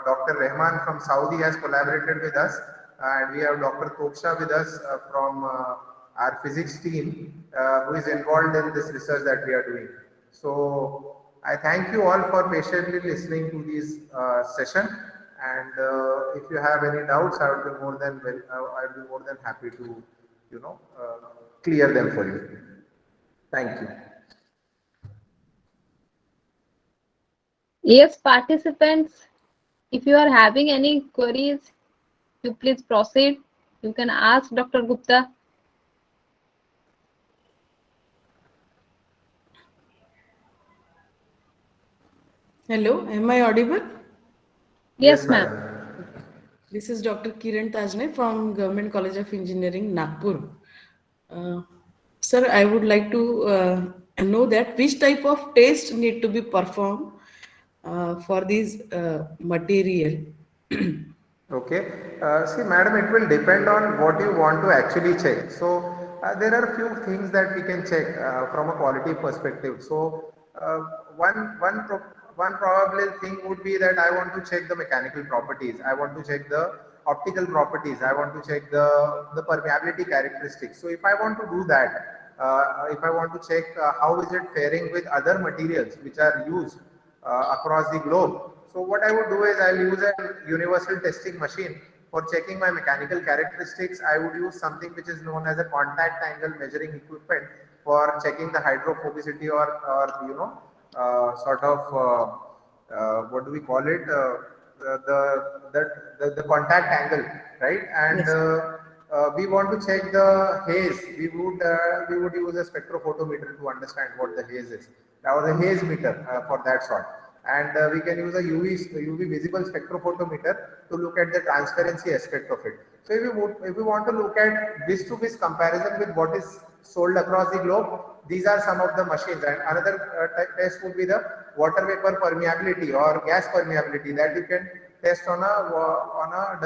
Dr. Rehman from Saudi has collaborated with us, and we have Dr. Toksha with us from our physics team, who is involved in this research that we are doing. So I thank you all for patiently listening to this session. And if you have any doubts, I would be more than happy to, clear them for you. Thank you. Yes, participants, if you are having any queries, you please proceed. You can ask Dr. Gupta. Hello, am I audible? Yes, ma'am. madam. This is Dr. Kiran Tajne from Government College of Engineering, Nagpur. Sir, I would like to know that which type of test need to be performed for this material. Okay. See, madam, it will depend on what you want to actually check. So, there are few things that we can check from a quality perspective. So, uh, one probable thing would be that I want to check the mechanical properties. I want to check the optical properties. I want to check the permeability characteristics. So, if I want to do that, if I want to check how is it faring with other materials which are used across the globe. So what I would do is I'll use a universal testing machine for checking my mechanical characteristics. I would use something which is known as a contact angle measuring equipment for checking the hydrophobicity or sort of what do we call it? The contact angle, right? And Yes. we want to check the haze. We would use a spectrophotometer to understand what the haze is. Now the haze meter for that sort, and we can use a UV visible spectrophotometer to look at the transparency aspect of it. So if we want to look at vis to vis comparison with what is sold across the globe, these are some of the machines. And another test would be the water vapor permeability or gas permeability that you can test on a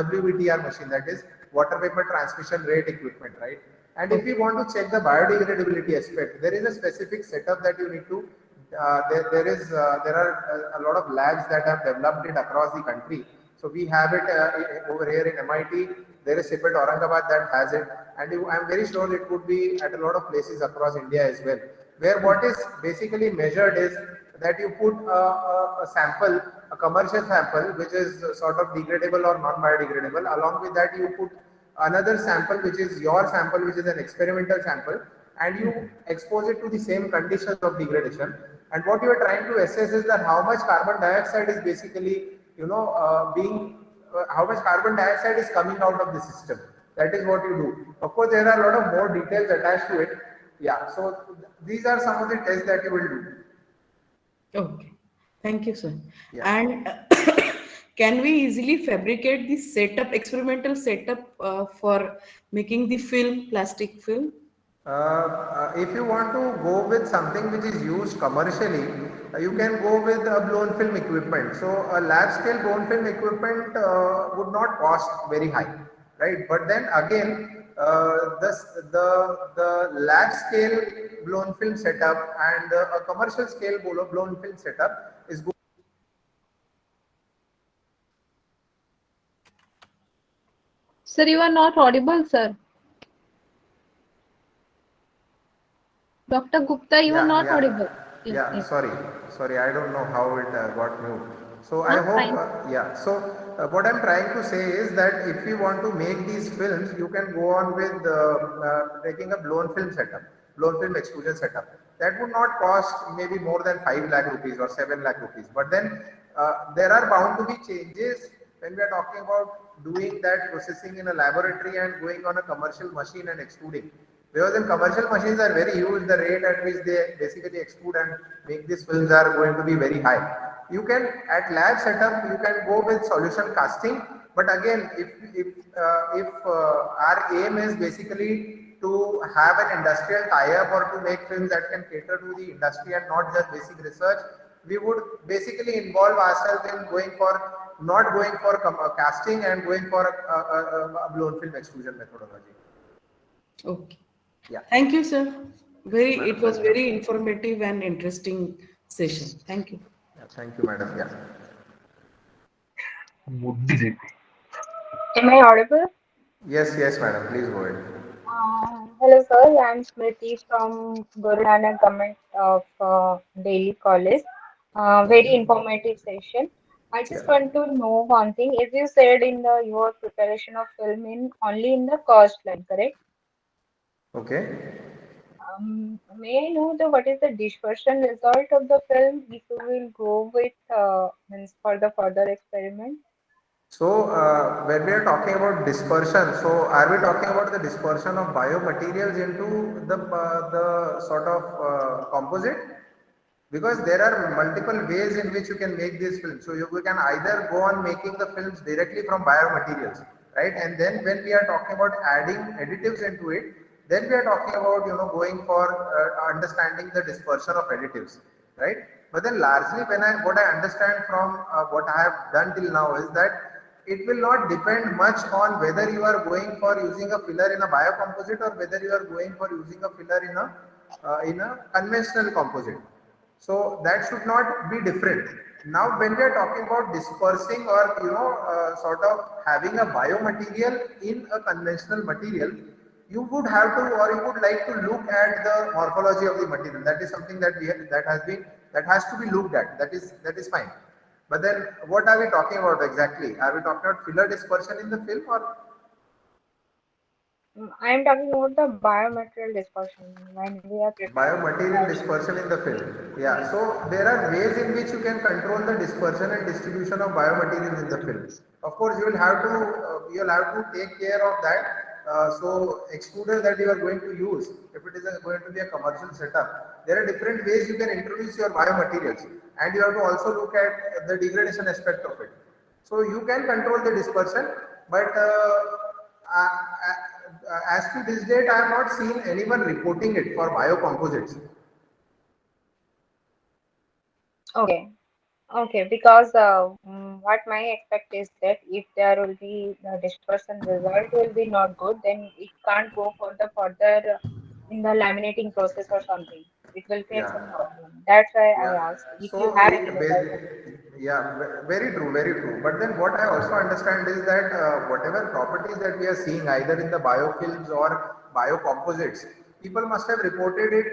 WVTR machine, that is water vapor transmission rate equipment, right? And if you want to check the biodegradability aspect, there is a specific setup that you need to. There are a lot of labs that have developed it across the country. So we have it over here in MIT. There is CIPET Aurangabad that has it, and I'm very sure it would be at a lot of places across India as well. Where what is basically measured is that you put a sample, a commercial sample, which is sort of degradable or non-biodegradable. Along with that, you put another sample, which is your sample, which is an experimental sample, and you expose it to the same conditions of degradation. And what you are trying to assess is that how much carbon dioxide is basically, how much carbon dioxide is coming out of the system. That is what you do. Of course, there are a lot of more details attached to it. Yeah, so these are some of the tests that you will do. Okay, thank you, sir. Yeah. And can we easily fabricate this setup, experimental setup for making the film, plastic film? If you want to go with something which is used commercially, you can go with a blown film equipment. So a lab scale blown film equipment would not cost very high, right? But then again, the lab scale blown film setup and a commercial scale blown film setup is good. Sir, you are not audible, sir. Dr. Gupta, you are Yeah, not yeah, audible. Yes, yeah. yes. Sorry. I don't know how it got moved. So I Huh? hope, Fine. yeah. So what I'm trying to say is that if you want to make these films, you can go on with taking a blown film setup, blown film extrusion setup. That would not cost maybe more than 5 lakh rupees or 7 lakh rupees. But then there are bound to be changes when we are talking about doing that processing in a laboratory and going on a commercial machine and extruding. Because in commercial machines are very huge, the rate at which they basically extrude and make these films are going to be very high. You can at lab setup you can go with solution casting, but again if our aim is basically to have an industrial tie-up or to make films that can cater to the industry and not just basic research, we would basically involve ourselves in going for not going for casting and going for a blown film extrusion methodology. Okay. Yeah. Thank you, sir. It Madam, was welcome. very informative and interesting session. Thank you. Yeah, thank you, madam. Yeah. Am I audible? Yes, madam. Please go ahead. Hello, sir. I'm Smriti from Guru Nanak Government of Delhi College. Very Okay. informative session. I Yeah. just want to know one thing. As you said in your preparation of film in only in the cost line, correct? Okay. May I know what is the dispersion result of the film if you will go with means for the further experiment? So, when we are talking about dispersion, so are we talking about the dispersion of biomaterials into the sort of composite? Because there are multiple ways in which you can make these films. So you can either go on making the films directly from biomaterials, right? And then when we are talking about adding additives into it, then we are talking about going for understanding the dispersion of additives, right? But then largely when what I understand from what I have done till now is that it will not depend much on whether you are going for using a filler in a biocomposite or whether you are going for using a filler in a conventional composite. So that should not be different. Now, when we are talking about dispersing or sort of having a biomaterial in a conventional material, you would have to or you would like to look at the morphology of the material. That is something that that has to be looked at. That is fine. But then, what are we talking about exactly? Are we talking about filler dispersion in the film or? I am talking about the biomaterial dispersion when we are preparing the Biomaterial cost. dispersion in the film. Yeah, so there are ways in which you can control the dispersion and distribution of biomaterials in the film. Of course, you will have to take care of that. So extruder that you are going to use, if it is going to be a commercial setup, there are different ways you can introduce your biomaterials, and you have to also look at the degradation aspect of it. So you can control the dispersion, but as to this date, I have not seen anyone reporting it for biocomposites. Okay. Okay, because what my expect is that if there will be the dispersion result will be not good, then it can't go for the further in the laminating process or something. It will face some Yeah. problem. That's why I Yeah, asked if you so have any result. yeah, very true, very true. But then what I also understand is that whatever properties that we are seeing either in the biofilms or biocomposites, people must have reported it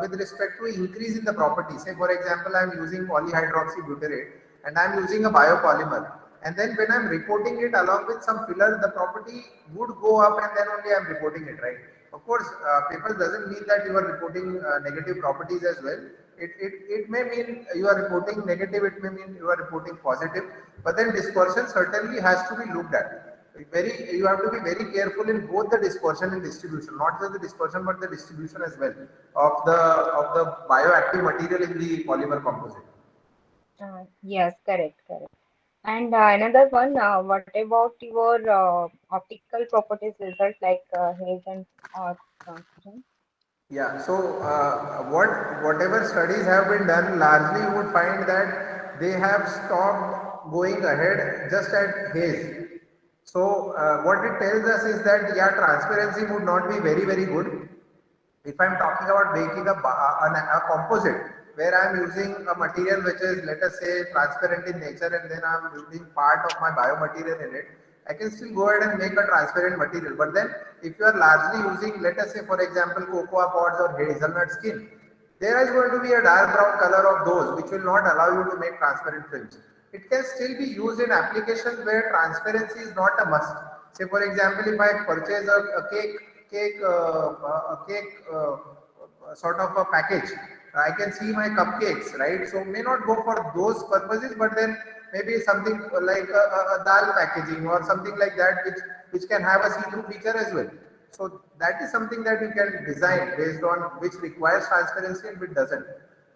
with respect to increase in the property. Say, for example, I'm using polyhydroxybutyrate and I'm using a biopolymer. And then when I'm reporting it along with some filler, the property would go up and then only I'm reporting it, right? Of course, papers doesn't mean that you are reporting negative properties as well. It may mean you are reporting negative, it may mean you are reporting positive, but then dispersion certainly has to be looked at. You have to be very careful in both the dispersion and distribution, not just the dispersion but the distribution as well of the bioactive material in the polymer composite. Yes, correct, correct. And another one, what about your optical properties result like haze and translucent? Yeah, so whatever studies have been done, largely you would find that they have stopped going ahead just at haze. So what it tells us is that yeah, transparency would not be very good. If I'm talking about making a composite where I'm using a material which is, let us say, transparent in nature, and then I'm using part of my biomaterial in it, I can still go ahead and make a transparent material. But then if you are largely using, let us say, for example, cocoa pods or hazelnut skin, there is going to be a dark brown color of those which will not allow you to make transparent films. It can still be used in applications where transparency is not a must. Say for example, if I purchase a cake sort of a package, I can see my cupcakes, right? So may not go for those purposes, but then maybe something like a dal packaging or something like that, which can have a see-through feature as well. So that is something that you can design based on which requires transparency and which doesn't.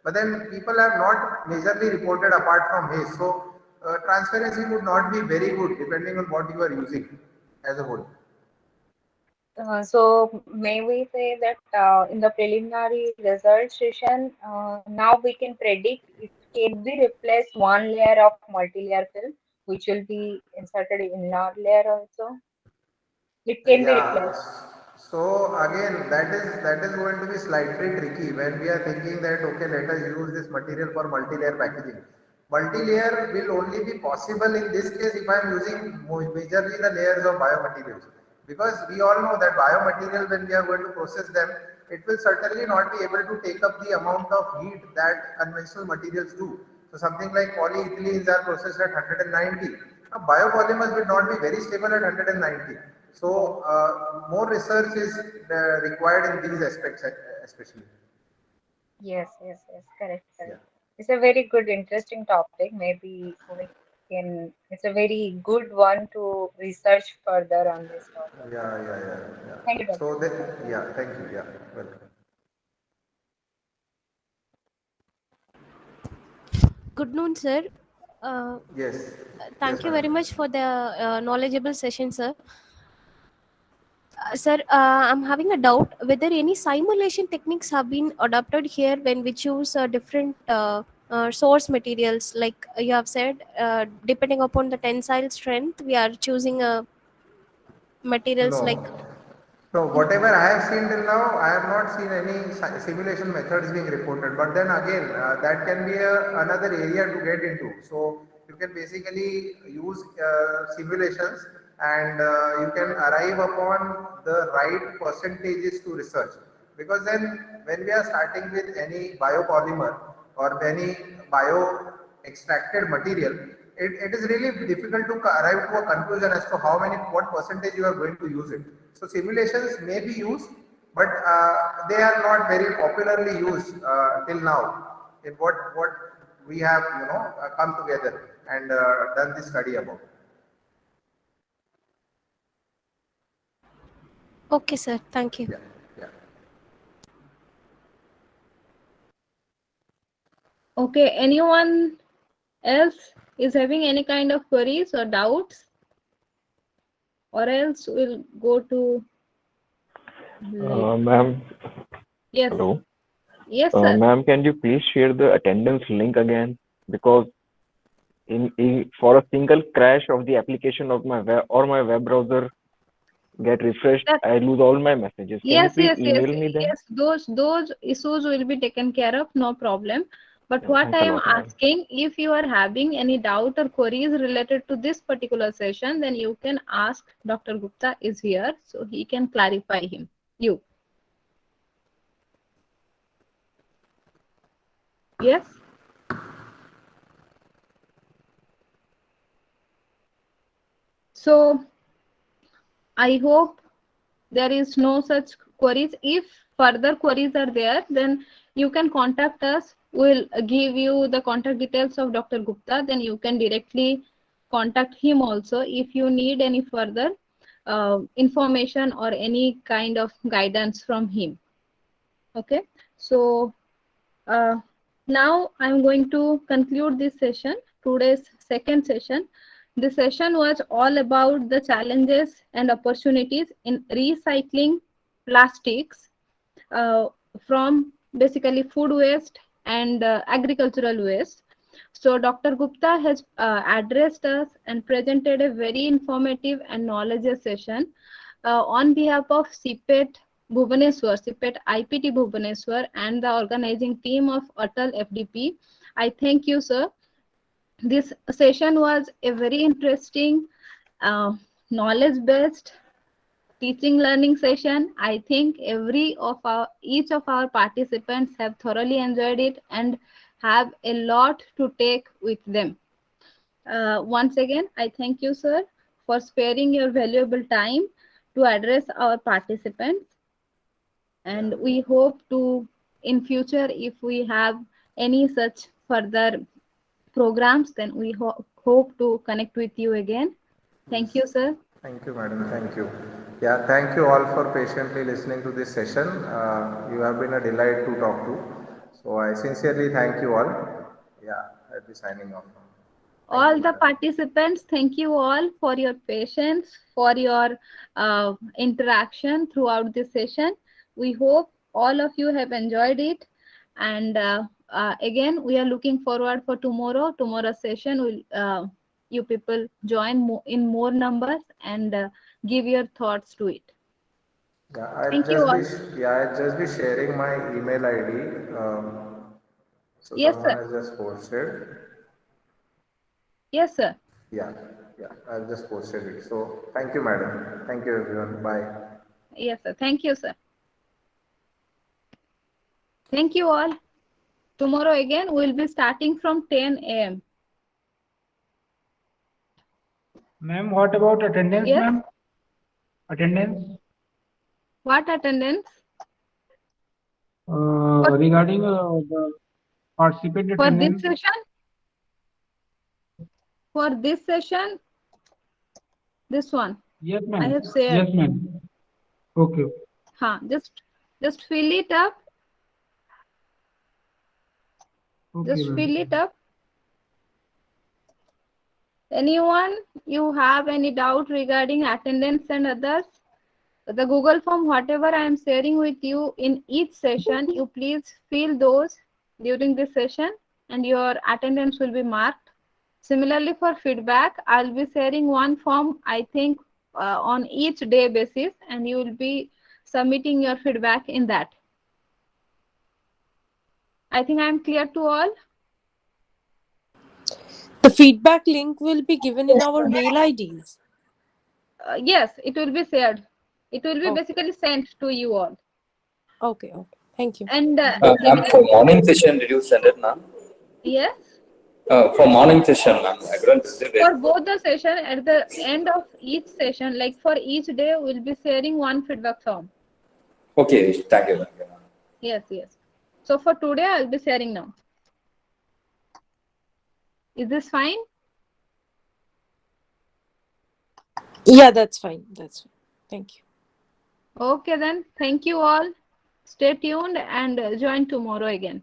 but then people have not majorly reported apart from haze. So transparency would not be very good depending on what you are using as a whole. So may we say that in the preliminary result session, now we can predict it can be replaced one layer of multi-layer film, which will be inserted in another layer also. It can be Yeah. replaced. So again, that is going to be slightly tricky when we are thinking that okay, let us use this material for multi-layer packaging. Multi-layer will only be possible in this case if I am using majorly the layers of biomaterials, because we all know that biomaterial, when we are going to process them, it will certainly not be able to take up the amount of heat that conventional materials do. So something like polyethylenes are processed at 190. Now biopolymers will not be very stable at 190. So more research is required in these aspects, especially. Yes, correct, Yeah, correct. It's a very good, interesting topic. Maybe we can, it's a very good one to research further on this topic. yeah. Thank you, So Dr. that, Gupta. yeah, thank you. Yeah, welcome. Good noon, sir. Uh, Yes, yes, Thank you madam. very much for the knowledgeable session, sir. Sir, I'm having a doubt whether any simulation techniques have been adopted here when we choose different source materials. Like you have said, depending upon the tensile strength, we are choosing materials like. No. So whatever I have seen till now, I have not seen any simulation methods being reported. But then again, that can be another area to get into. So you can basically use simulations, and you can arrive upon the right percentages to research. Because then when we are starting with any biopolymer or any bio extracted material, it is really difficult to arrive to a conclusion as to how many, what percentage you are going to use it. So simulations may be used, but they are not very popularly used till now in what we have come together and done this study about. Okay, sir. Thank you. Yeah, yeah. Okay, anyone else is having any kind of queries or doubts? Or else we'll go to Ma'am, yes, hello. yes, sir. Ma'am, can you please share the attendance link again? Because for a single crash of the application of my web or my web browser get refreshed, That, I lose all my messages. Can you yes, please yes, yes, email me them? yes. Those issues will be taken care of, no problem. But Yeah, what thanks I a am lot, ma'am. asking, if you are having any doubt or queries related to this particular session, then you can ask. Dr. Gupta is here, so he can clarify him. You. Yes. So I hope there is no such queries. If further queries are there, then you can contact us. We'll give you the contact details of Dr. Gupta. Then you can directly contact him also if you need any further information or any kind of guidance from him. Okay. So uh, now I'm going to conclude this session, today's second session. The session was all about the challenges and opportunities in recycling plastics uh, from basically food waste and agricultural waste. So Dr. Gupta has addressed us and presented a very informative and knowledgeable session on behalf of CIPET Bhubaneswar, CIPET IPT Bhubaneswar, and the organizing team of ATAL FDP. I thank you, sir. This session was a very interesting, knowledge-based teaching learning session. I think each of our participants have thoroughly enjoyed it and have a lot to take with them. Once again, I thank you, sir, for sparing your valuable time to address our participants. Yeah. And we hope to, in future, if we have any such further programs, then we hope to connect with you again. Thank you, sir. Thank you, madam. Thank you. Yeah, thank you all for patiently listening to this session. You have been a delight to talk to. So I sincerely thank you all. Yeah, I'll be signing off now. Thank you, All the madam. participants, thank you all for your patience, for your interaction throughout this session. We hope all of you have enjoyed it. And again, we are looking forward for tomorrow's session. Will you people join in more numbers and give your thoughts to it. Yeah, I'll Thank you just be all. I'll just be sharing my email ID. So Yes, someone sir. has just posted. Yes, sir. Yeah, yeah, I've just posted it. So thank you, madam. Thank you, everyone. Bye. Yes, sir. Thank you, sir. Thank you all. Tomorrow again, we'll be starting from 10 a.m. Ma'am, what about attendance, Yes. ma'am? Attendance? What attendance? Regarding the participant For this attendance? session? For this session, this one. Yes, I ma'am. have shared. Yes, ma'am. Okay. Just fill it up. Okay, Just ma'am. fill it up. Anyone, you have any doubt regarding attendance and others? The Google form, whatever I am sharing with you in each session, you please fill those during this session and your attendance will be marked. Similarly, for feedback, I'll be sharing one form, I think, on each day basis, and you will be submitting your feedback in that. I think I am clear to all. The feedback link will be given in our mail IDs. Yes, it will be shared. It will be Okay. basically sent to you all. Okay. Thank you. And Ma'am, for morning session, did you send it, ma'am? yes, For morning session, ma'am, I couldn't receive it. for both the session, at the end of each session, like for each day, we'll be sharing one feedback form. Okay, thank you, ma'am. Yes. So for today, I'll be sharing now. Is this fine? Yeah, that's fine. Thank you. Okay then. Thank you all. Stay tuned and join tomorrow again.